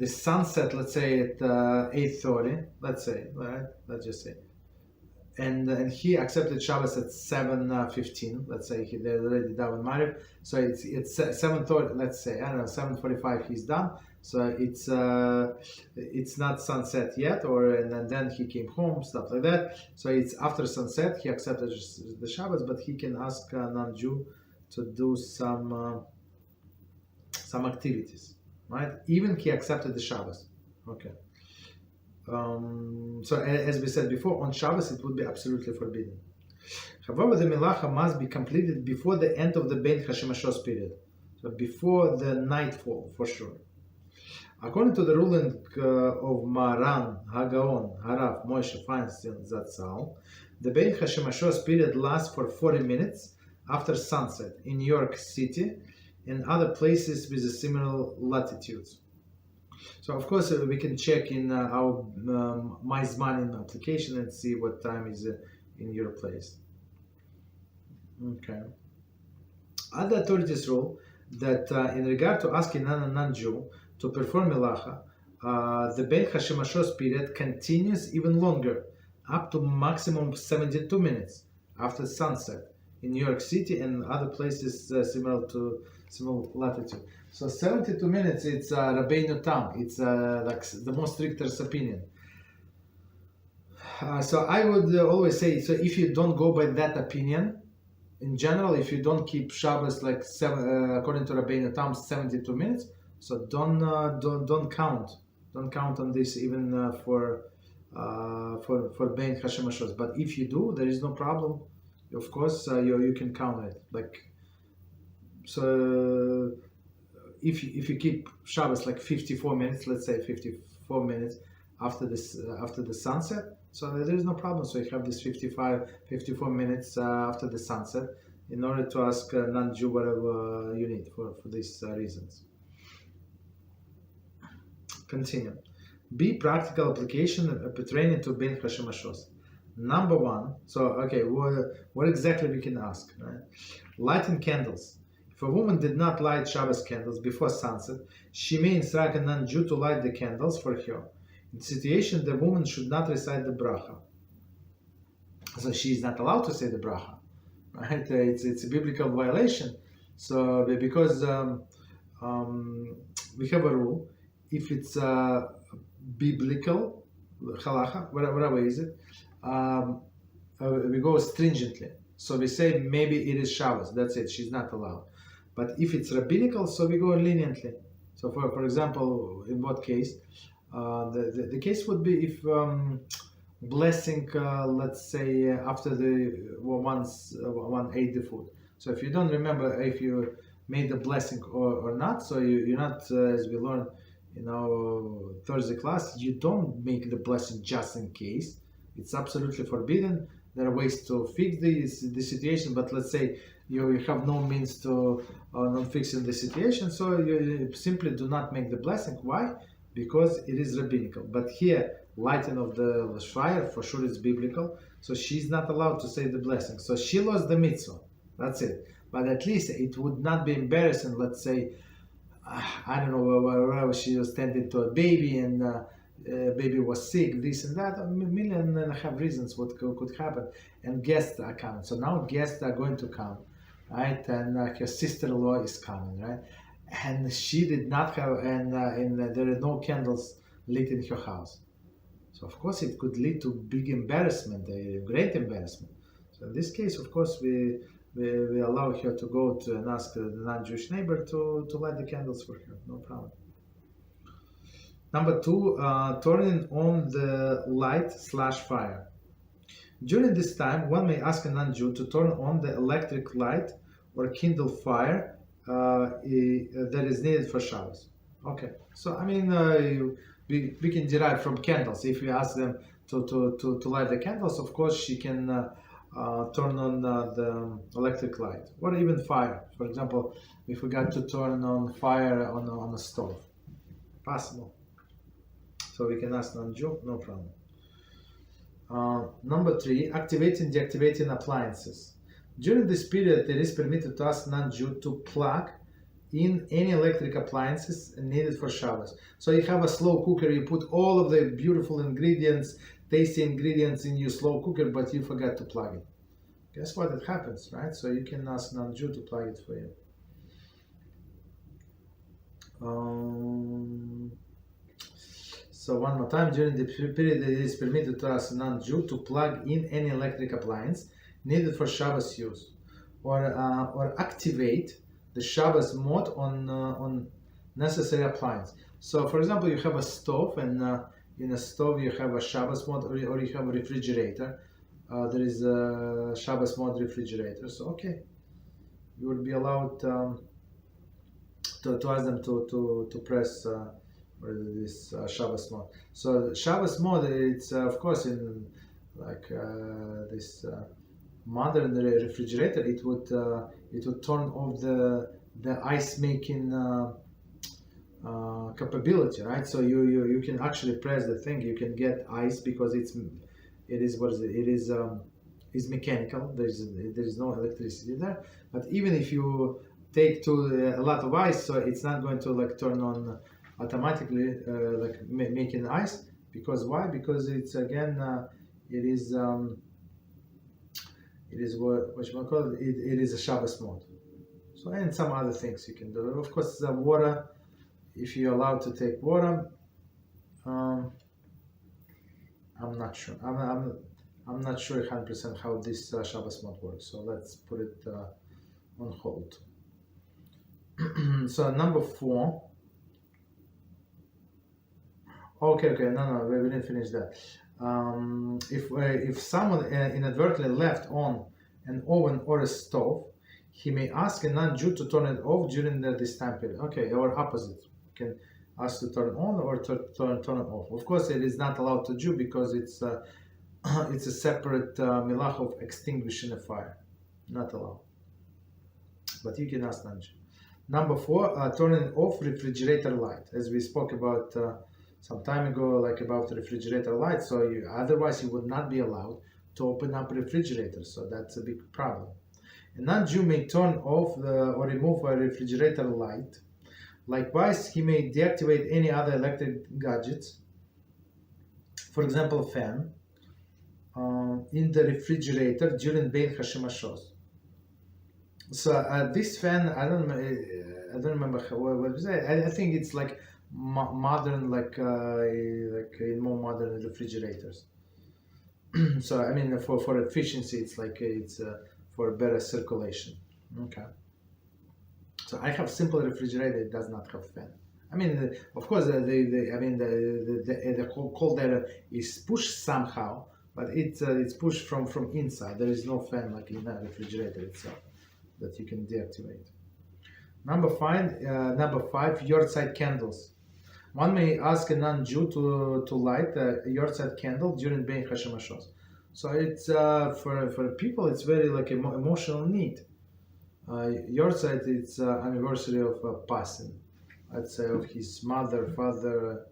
sunset, let's say at 8:30, let's say, right? Let's just say. And he accepted Shabbos at 7:15. Let's say they're already done with Mariv, so it's 7:30. Let's say, I don't know, 7:45. He's done. So it's not sunset yet, and then he came home, stuff like that. So it's after sunset. He accepted the Shabbos, but he can ask a non-Jew to do some activities, right? Even he accepted the Shabbos. Okay. So as we said before, on Shabbos it would be absolutely forbidden. However, the Melachah must be completed before the end of the Bein HaShemashos period, so before the nightfall for sure. According to the ruling of Maran, Hagaon, Harav, Moshe Feinstein, Zatzal, the Bein HaShemashos period lasts for 40 minutes after sunset in New York City and other places with a similar latitudes. So of course we can check in our My Zmanim application and see what time is in your place. Okay. Other authorities rule that in regard to asking a non-Jew to perform Melachah, the Bein HaShemashos period continues even longer, up to maximum 72 minutes after sunset in New York City and other places similar latitude. So 72 minutes, it's Rabbeinu Tam. It's like the most strictest opinion. So I would always say, so if you don't go by that opinion, in general, if you don't keep Shabbos like according to Rabbeinu Tam, 72 minutes, so don't count on this even for Bein HaShemashos. But if you do, there is no problem. Of course, you can count it. Like, so if you keep Shabbos like 54 minutes, let's say 54 minutes after the sunset, so there is no problem. So you have this 54 minutes after the sunset in order to ask a non-Jew whatever you need for these reasons. Continue. B, practical application pertaining to Bein HaShemashos. Number 1. So okay, what exactly we can ask, right? Lighting candles. If a woman did not light Shabbos candles before sunset, she may instruct a non-Jew to light the candles for her. In this situation, the woman should not recite the bracha. So she is not allowed to say the bracha, right? It's a biblical violation. So because we have a rule, if it's biblical halacha, whatever is it, we go stringently. So we say maybe it is Shabbos. That's it. She's not allowed. But if it's rabbinical, so we go leniently. So for example, in what case? The case would be if blessing, let's say after one ate the food. So if you don't remember if you made the blessing or not, so you're not, as we learned in our Thursday class, you don't make the blessing just in case. It's absolutely forbidden. There are ways to fix the situation, but let's say you have no means to not fixing the situation, so you simply do not make the blessing. Why? Because it is rabbinical. But here, lighting of the fire, for sure it's biblical, so she's not allowed to say the blessing. So she lost the mitzvah. That's it. But at least it would not be embarrassing, let's say, I don't know, wherever she was tending to a baby and baby was sick, this and that, 1.5 million reasons what could happen, and guests are coming. So now guests are going to come, right? And her sister-in-law is coming, right? And she did not have, and there are no candles lit in her house. So of course it could lead to big embarrassment, a great embarrassment. So in this case, of course, we allow her to go to and ask the non-Jewish neighbor to light the candles for her, no problem. Number 2, turning on the light/fire. During this time, one may ask a non-Jew to turn on the electric light or kindle fire that is needed for Shabbos. Okay, so I mean, we can derive from candles. If we ask them to light the candles, of course she can turn on the electric light or even fire. For example, if we got to turn on fire on a stove, possible. So we can ask non-Jew, no problem. Number 3, activating deactivating appliances. During this period, it is permitted to ask non-Jew to plug in any electric appliances needed for Shabbos. So you have a slow cooker, you put all of the beautiful ingredients, tasty ingredients in your slow cooker, but you forgot to plug it. Guess what? It happens, right? So you can ask non-Jew to plug it for you. So one more time, during the period it is permitted to ask non-Jew to plug in any electric appliance needed for Shabbos use, or activate the Shabbos mode on necessary appliance. So, for example, you have a stove, and in a stove you have a Shabbos mode, or you have a refrigerator. There is a Shabbos mode refrigerator. So, okay, you would be allowed to ask them to press this Shabbos mode. So Shabbos mode, it's of course in like this modern refrigerator, it would turn off the ice making capability, right? So you can actually press the thing, you can get ice because it is mechanical. There is no electricity there. But even if you take a lot of ice, so it's not going to like turn on automatically like making ice. Because why? Because it's again it is what you call it. It is a Shabbos mode. So, and some other things you can do. Of course, the water. If you're allowed to take water, I'm not sure. I'm not sure 100% how this Shabbos mode works. So let's put it on hold. So number 4. Okay, no, we didn't finish that. If someone inadvertently left on an oven or a stove, he may ask a non-Jew to turn it off during this time period. Okay, or opposite. You can ask to turn on or turn it off. Of course, it is not allowed to Jew because it's a separate Melachah of extinguishing a fire. Not allowed. But you can ask non-Jew. Number 4, turning off refrigerator light, as we spoke about some time ago, like about the refrigerator light. So otherwise you would not be allowed to open up refrigerator. So that's a big problem. A non-Jew may turn off or remove a refrigerator light. Likewise, he may deactivate any other electric gadgets. For example, a fan in the refrigerator during Bein HaShemashos. So this fan, I don't remember what it say. I think it's like modern, like in more modern refrigerators. So I mean, for efficiency, it's like it's for better circulation. Okay. So I have simple refrigerator. It does not have fan. I mean, of course, the cold air is pushed somehow, but it's pushed from inside. There is no fan like in the refrigerator itself that you can deactivate. Number 5, yahrzeit candles. One may ask a non-Jew to light a yahrzeit candle during Bein HaShemashos. So it's for people, it's very like emotional need. Yahrzeit, it's anniversary of passing, I'd say, of his mother, father,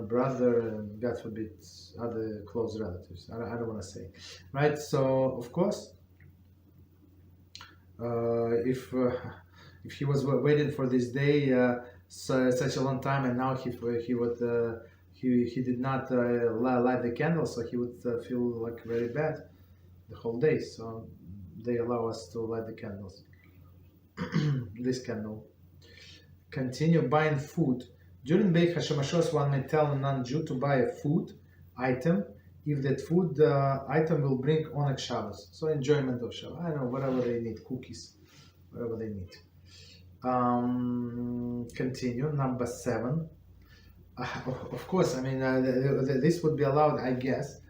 brother, and God forbid other close relatives. I don't want to say, right? So of course, if he was waiting for this day such a long time, and now he did not light the candle, so he would feel like very bad the whole day. So they allow us to light the candles. This candle. Continue buying food. During Bein HaShemashos, one may tell a non-Jew to buy a food item if that food item will bring on Shabbos. So enjoyment of Shabbos. I don't know, whatever they need, cookies, whatever they need. Continue. Number 7. Of course, I mean, this would be allowed, I guess,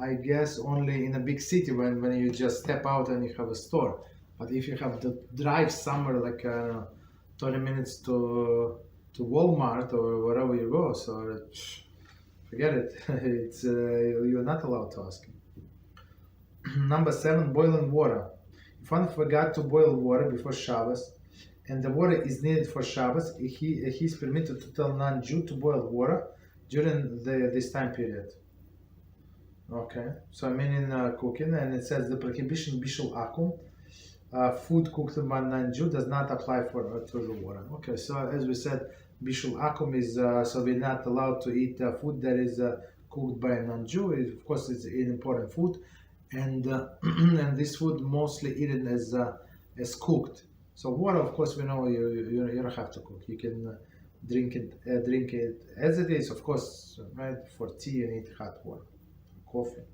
I guess only in a big city when you just step out and you have a store. But if you have to drive somewhere like 20 minutes to Walmart or wherever you go, so forget it. It's you're not allowed to ask him. Number 7, boiling water. If one forgot to boil water before Shabbos, and the water is needed for Shabbos, he's permitted to tell non-Jew to boil water during this time period. Okay, so meaning cooking, and it says the prohibition bishul akum, food cooked by non-Jew, does not apply to the water. Okay, so as we said, bishul akum is so we're not allowed to eat food that is cooked by a non-Jew. Of course, it's an important food, and and this food mostly eaten as cooked. So water, of course, we know you don't have to cook. You can drink it as it is. Of course, right? For tea, you need hot water, coffee.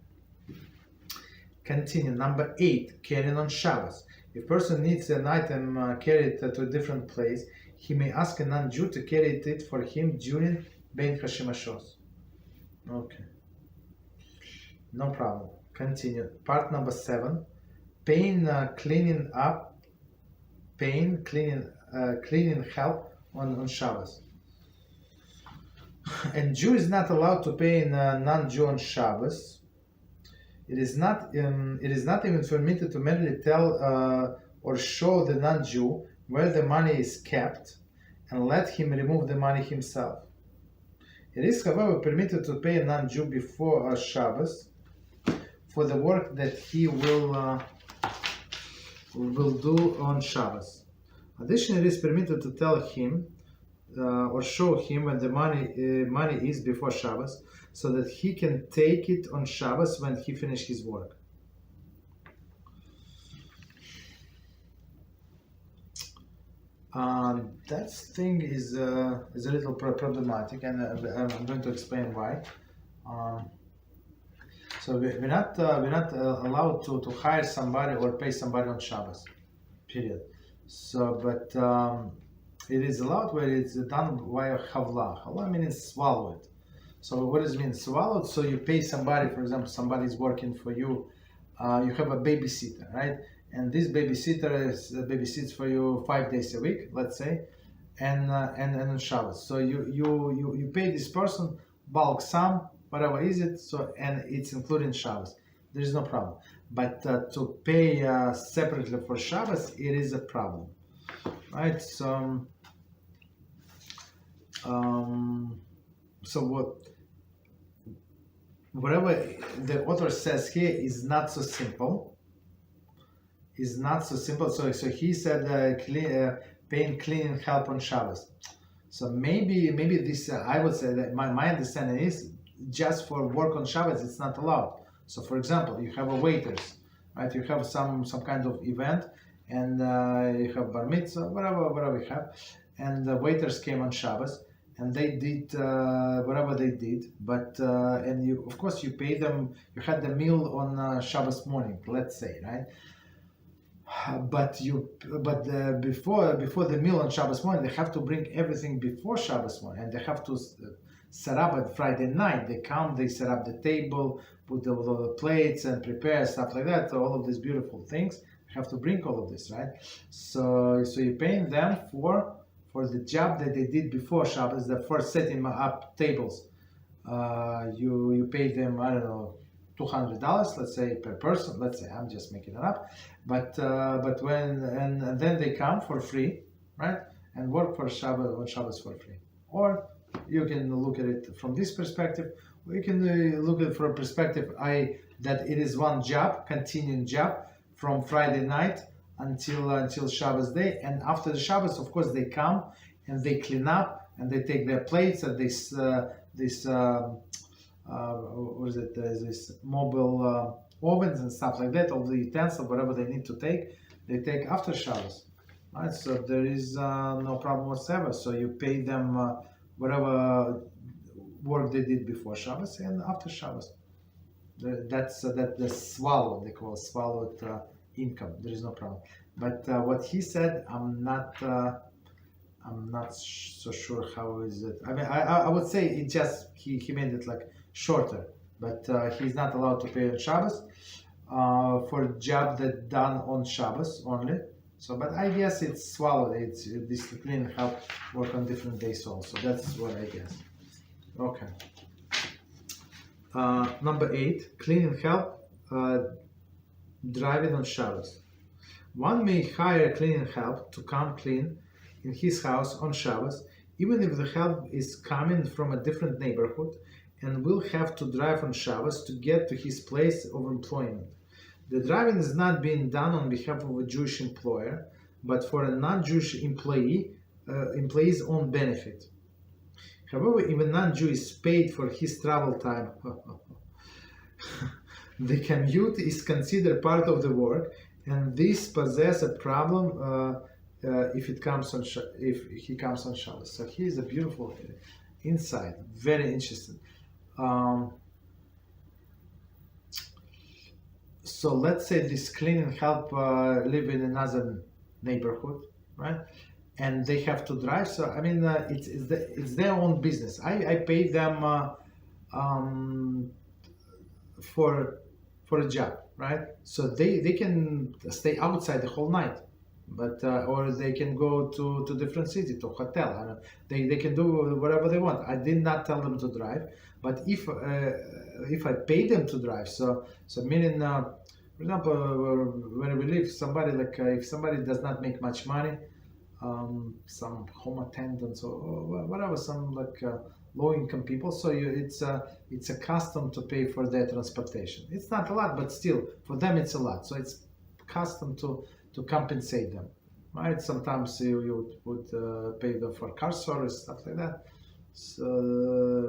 Continue. Number 8, carrying on Shabbos. If person needs an item carried to a different place, he may ask a non-Jew to carry it for him during Bein HaShemashos. Okay. No problem. Continue. Part number 7. Bein cleaning help on Shabbos. And Jew is not allowed to pay non-Jew on Shabbos. It is not even permitted to merely tell or show the non-Jew where the money is kept and let him remove the money himself. It is, however, permitted to pay a non-Jew before Shabbos for the work that he will do on Shabbos. Additionally, it is permitted to tell him or show him where the money is before Shabbos, so that he can take it on Shabbos when he finishes his work. That thing is a little problematic, and I'm going to explain why. So we're not allowed to hire somebody or pay somebody on Shabbos, period. So, but it is allowed where it's done via havla. Havla means swallowed. So what does it mean, swallowed? So you pay somebody, for example, somebody is working for you. You have a babysitter, right? And this babysitter babysits for you 5 days a week, let's say, and on Shabbos. So you pay this person bulk sum, whatever is it. So and it's including Shabbos. There is no problem. But to pay separately for Shabbos, it is a problem, right? So whatever the author says here is not so simple. So he said paying cleaning help on Shabbos. So maybe this I would say that my understanding is just for work on Shabbos it's not allowed. So for example, you have a waiters, right? You have some kind of event, and you have bar mitzvah, whatever you have, and the waiters came on Shabbos. And they did whatever they did, but and you, of course, you pay them. You had the meal on Shabbos morning, let's say, right? But before the meal on Shabbos morning, they have to bring everything before Shabbos morning, and they have to set up at Friday night. They come, they set up the table, put all the plates, and prepare stuff like that. So all of these beautiful things. You have to bring all of this, right? So you're paying them for the job that they did before Shabbos, the first setting up tables. You pay them, I don't know, $200, let's say, per person. Let's say, I'm just making it up. But when and then they come for free, right? And work for Shabbos on Shabbos for free. Or you can look at it from this perspective. Or you can look at it from a perspective, that it is one job, continuing job from Friday night until Shabbos day, and after the Shabbos, of course, they come and they clean up and they take their plates and this mobile ovens and stuff like that, all the utensils, whatever they need to take, they take after Shabbos, right? So there is no problem whatsoever. So you pay them whatever work they did before Shabbos and after Shabbos. That's the swallow, they call it swallowed income. There is no problem. But what he said, I'm not so sure how is it. I mean, I would say it just he made it like shorter, but he's not allowed to pay on Shabbos for a job that done on Shabbos only. So, but I guess it's swallowed. It's this clean help work on different days also. That's what I guess. Okay. Number 8, cleaning help driving on Shabbos. One may hire cleaning help to come clean in his house on Shabbos, even if the help is coming from a different neighborhood and will have to drive on Shabbos to get to his place of employment. The driving is not being done on behalf of a Jewish employer, but for a non-Jewish employee's own benefit. However, if a non-Jew is paid for his travel time, the commute is considered part of the work, and this poses a problem if he comes on Shabbos. So here's a beautiful insight, very interesting. So let's say this cleaning help live in another neighborhood, right? And they have to drive. So I mean, it's their own business. I pay them for a job, right? So they can stay outside the whole night, but or they can go to different city, to hotel. I don't know. They can do whatever they want. I did not tell them to drive, but if I pay them to drive, so meaning, for example, where we live, somebody like if somebody does not make much money, some home attendants or whatever, some like low-income people. So it's a custom to pay for their transportation. It's not a lot, but still for them it's a lot. So it's custom to compensate them, right? Sometimes you would pay them for car service, stuff like that. So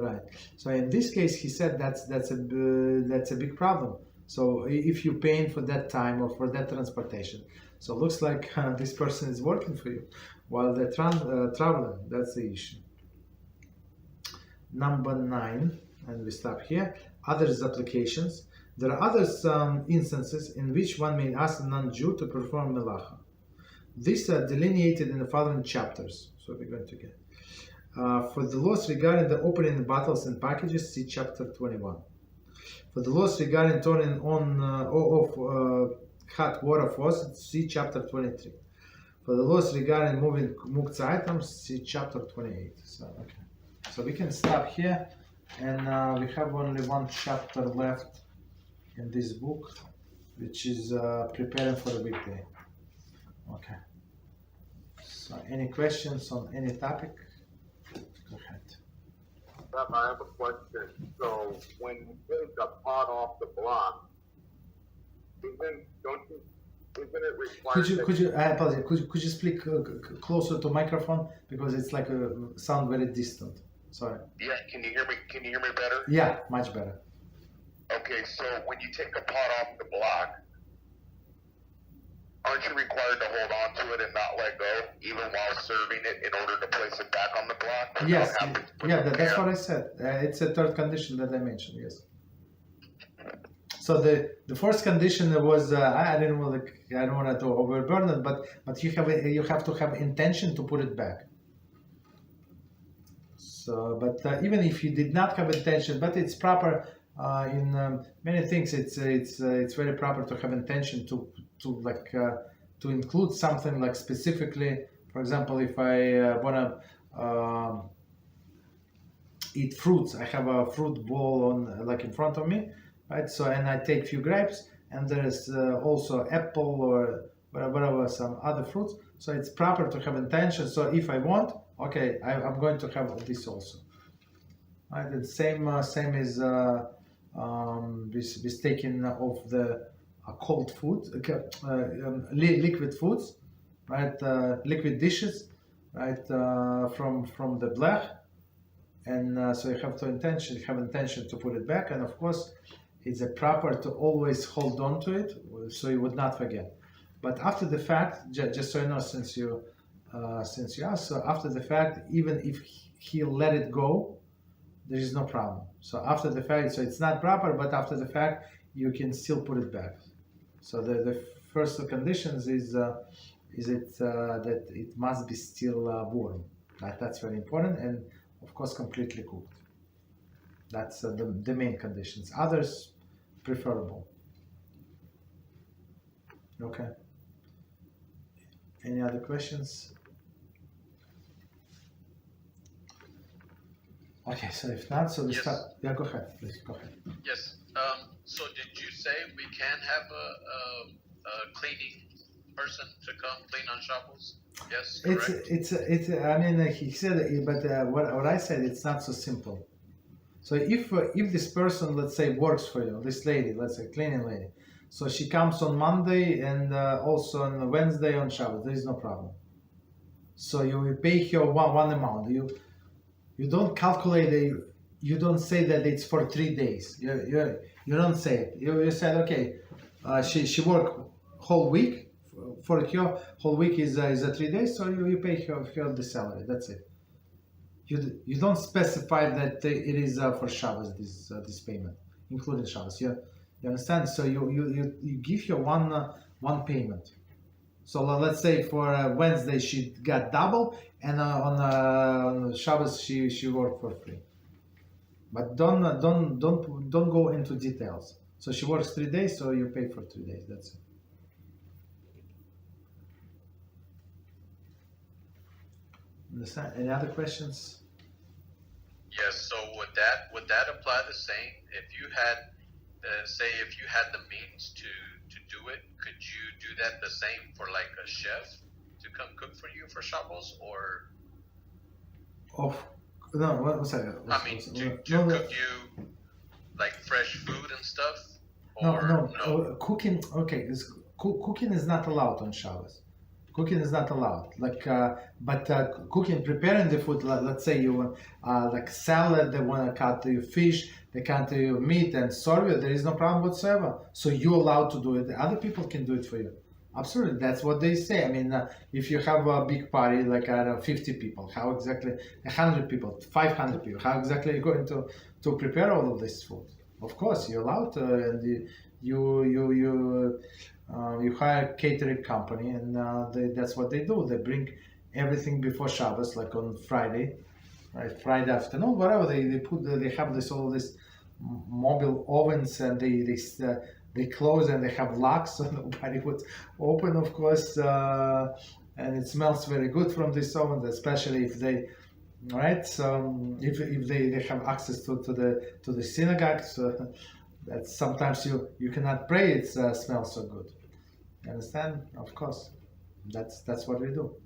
right. So in this case, he said that's a big problem. So if you're paying for that time or for that transportation, so it looks like this person is working for you while they're traveling. That's the issue. Number 9, and we stop here. Others applications. There are other instances in which one may ask a non-Jew to perform Melachah. These are delineated in the following chapters. So we're going to get. For the laws regarding the opening bottles and packages, see chapter 21. For the laws regarding turning on off hot water faucets, see chapter 23. For the laws regarding moving muktzah items, see chapter 28. So okay. So we can stop here, and we have only one chapter left in this book, which is preparing for the weekday. Okay. So any questions on any topic? Go ahead. Rabbi, I have a question. So when you take a pot off the block, isn't it required? I apologize. Could you speak closer to microphone, because it's like a sound very distant. Sorry. Yeah, can you hear me? Can you hear me better? Yeah, much better. Okay, so when you take a pot off the block, aren't you required to hold on to it and not let go, even while serving it, in order to place it back on the block? Yes. Yeah, that's what I said. It's a third condition that I mentioned. Yes. So the first condition was I don't want to overburn it, but you have to have intention to put it back. So, but even if you did not have intention, but it's proper in many things. It's very proper to have intention to include something like specifically. For example, if I want to eat fruits, I have a fruit bowl on in front of me, right? So and I take few grapes, and there is also apple or whatever some other fruits. So it's proper to have intention. So if I want, okay, I'm going to have this also. Right, and same is with taking of the cold food, liquid foods, right? Liquid dishes, right? From the Blech, and so you have intention to put it back, and of course, it's a proper to always hold on to it, so you would not forget. But after the fact, just so you know, since you asked, so after the fact, even if he let it go, there is no problem. So after the fact, so it's not proper, but after the fact, you can still put it back. So the first two conditions is that it must be still warm. That's very important, and of course completely cooked. That's the main conditions. Others, preferable. Okay. Any other questions? Okay, so if not, so we start. Yeah, go ahead, please. Go ahead. Yes. So did you say we can have a cleaning person to come clean on Shabbos? Yes, correct. It's. I mean, he said it, but what I said, it's not so simple. So if this person, let's say, works for you, this lady, let's say, cleaning lady, so she comes on Monday and also on Wednesday on Shabbos, there is no problem. So you will pay her one amount. You don't calculate it. You don't say that it's for 3 days. You don't say it. You said, okay, she worked whole week. For her, whole week is 3 days, so you pay her the salary. That's it. You don't specify that it is for Shabbos, this payment, including Shabbos. You understand? So you give her one payment. So let's say for Wednesday she got double, and on Shabbos she worked for free. But don't go into details. So she works 3 days, so you pay for 3 days. That's it. Understand? Any other questions? Yes. So would that apply the same if you had, say, if you had the means to do it? Could you do that the same for like a chef to come cook for you for Shabbos, or? No, what's that? I mean, to cook you like fresh food and stuff? Or no. Cooking. Okay, cooking is not allowed on Shabbos. Cooking is not allowed. But cooking, preparing the food. Let's say you want like salad. They want to cut you fish. They cut you meat and serve you. There is no problem whatsoever. So you're allowed to do it. Other people can do it for you. Absolutely, that's what they say. I mean, if you have a big party, like 50 people, how exactly 100 people, 500 people, how exactly are you going to prepare all of this food? Of course, you're allowed to, and you hire a catering company, and that's what they do. They bring everything before Shabbos, like on Friday, right? Friday afternoon, whatever they have all this mobile ovens, and they close and they have locks, so nobody would open, of course, and it smells very good from this oven, especially if they, right? So if they have access to the synagogue, so that sometimes you cannot pray. It smells so good. You understand? Of course, that's what we do.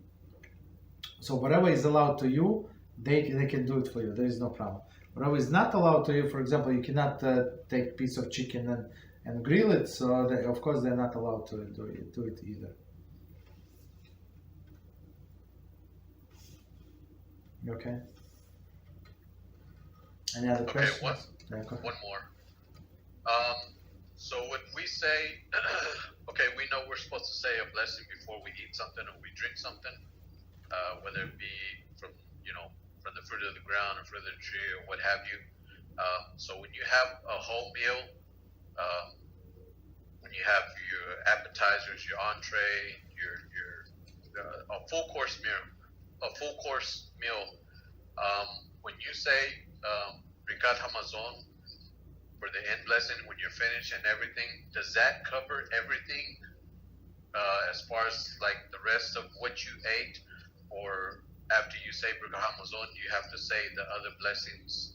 So whatever is allowed to you, they can do it for you. There is no problem. Whatever is not allowed to you, for example, you cannot take a piece of chicken and grill it. So of course they're not allowed to do it either. Okay. Any other questions? One more. So when we say, okay, we know we're supposed to say a blessing before we eat something or we drink something, whether it be from the fruit of the ground or fruit of the tree or what have you. So when you have a whole meal, when you have your appetizers, your entree, a full course meal, when you say birkat hamazon for the end blessing, when you're finished and everything, does that cover everything as far as like the rest of what you ate, or after you say birkat hamazon, you have to say the other blessings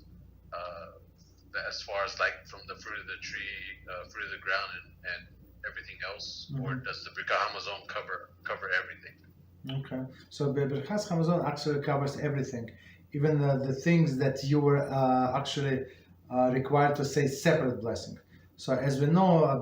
as far as like from the fruit of the tree, fruit of the ground, and everything else, or does the birkat hamazon cover everything? Okay, so the birkat hamazon actually covers everything, even the things that you were actually required to say separate blessing. So as we know,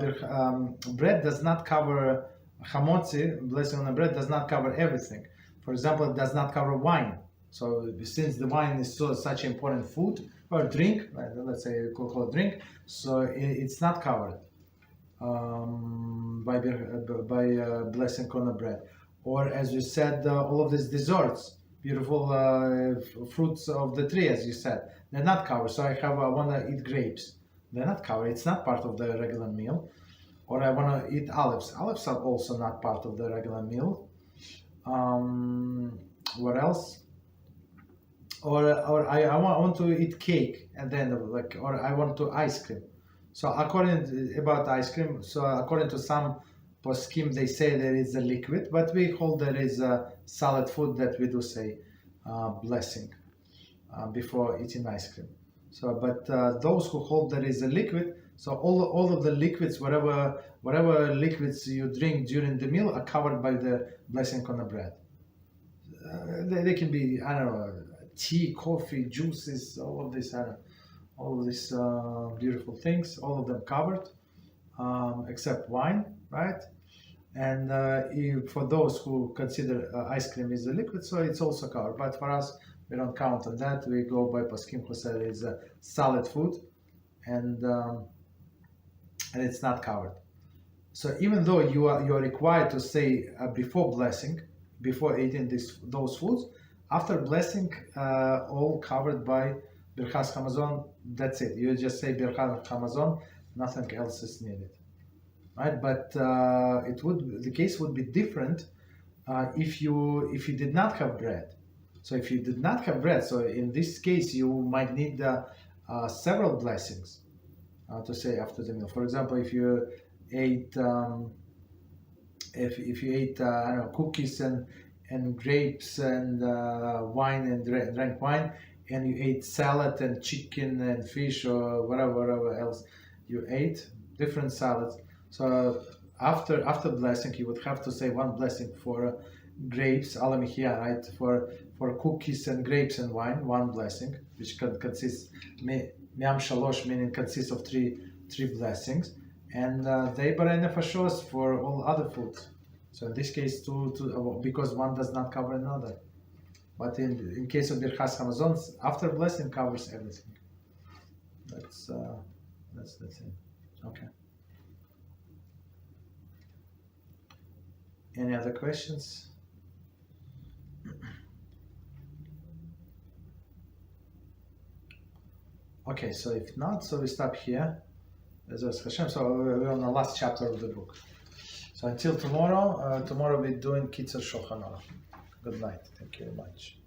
bread does not cover hamotzi, blessing on the bread does not cover everything. For example, it does not cover wine. So since the wine is such an important food or drink, let's say we call it drink, so it's not covered by blessing on the bread. Or as you said, all of these desserts, beautiful fruits of the tree, as you said, they're not covered. So I want to eat grapes. They're not covered. It's not part of the regular meal. Or I want to eat olives. Olives are also not part of the regular meal. What else? or I want to eat cake and then or I want to ice cream. So about ice cream, so according to some poskim, they say there is a liquid, but we hold there is a solid food that we do say blessing before eating ice cream. So, but those who hold there is a liquid, so all of the liquids, whatever liquids you drink during the meal are covered by the blessing on the bread. They can be, I don't know, tea, coffee, juices, all of this, all of these beautiful things, all of them covered, except wine, right? And for those who consider ice cream is a liquid, so it's also covered. But for us, we don't count on that. We go by poskim who said it's a solid food, and it's not covered. So even though you are required to say before blessing, before eating those foods, after blessing, all covered by birkat hamazon. That's it. You just say birkat hamazon. Nothing else is needed, right? But the case would be different if you did not have bread. So if you did not have bread, so in this case you might need several blessings to say after the meal. For example, if you ate if you ate I don't know, cookies and grapes and wine and drank wine, and you ate salad and chicken and fish or whatever else you ate, different salads. So after blessing, you would have to say one blessing for grapes, alamihia, right? For cookies and grapes and wine, one blessing, which consists me'am shalosh, meaning consists of three blessings, and they barei nefashos for all other foods. So in this case, two because one does not cover another. But in case of birkat hamazon, after blessing covers everything. That's the thing. Okay. Any other questions? Okay, so if not, so we stop here. As HaShem. So we're on the last chapter of the book. So until tomorrow, tomorrow we're doing Kitzur Shulchan Aruch. Good night. Thank you very much.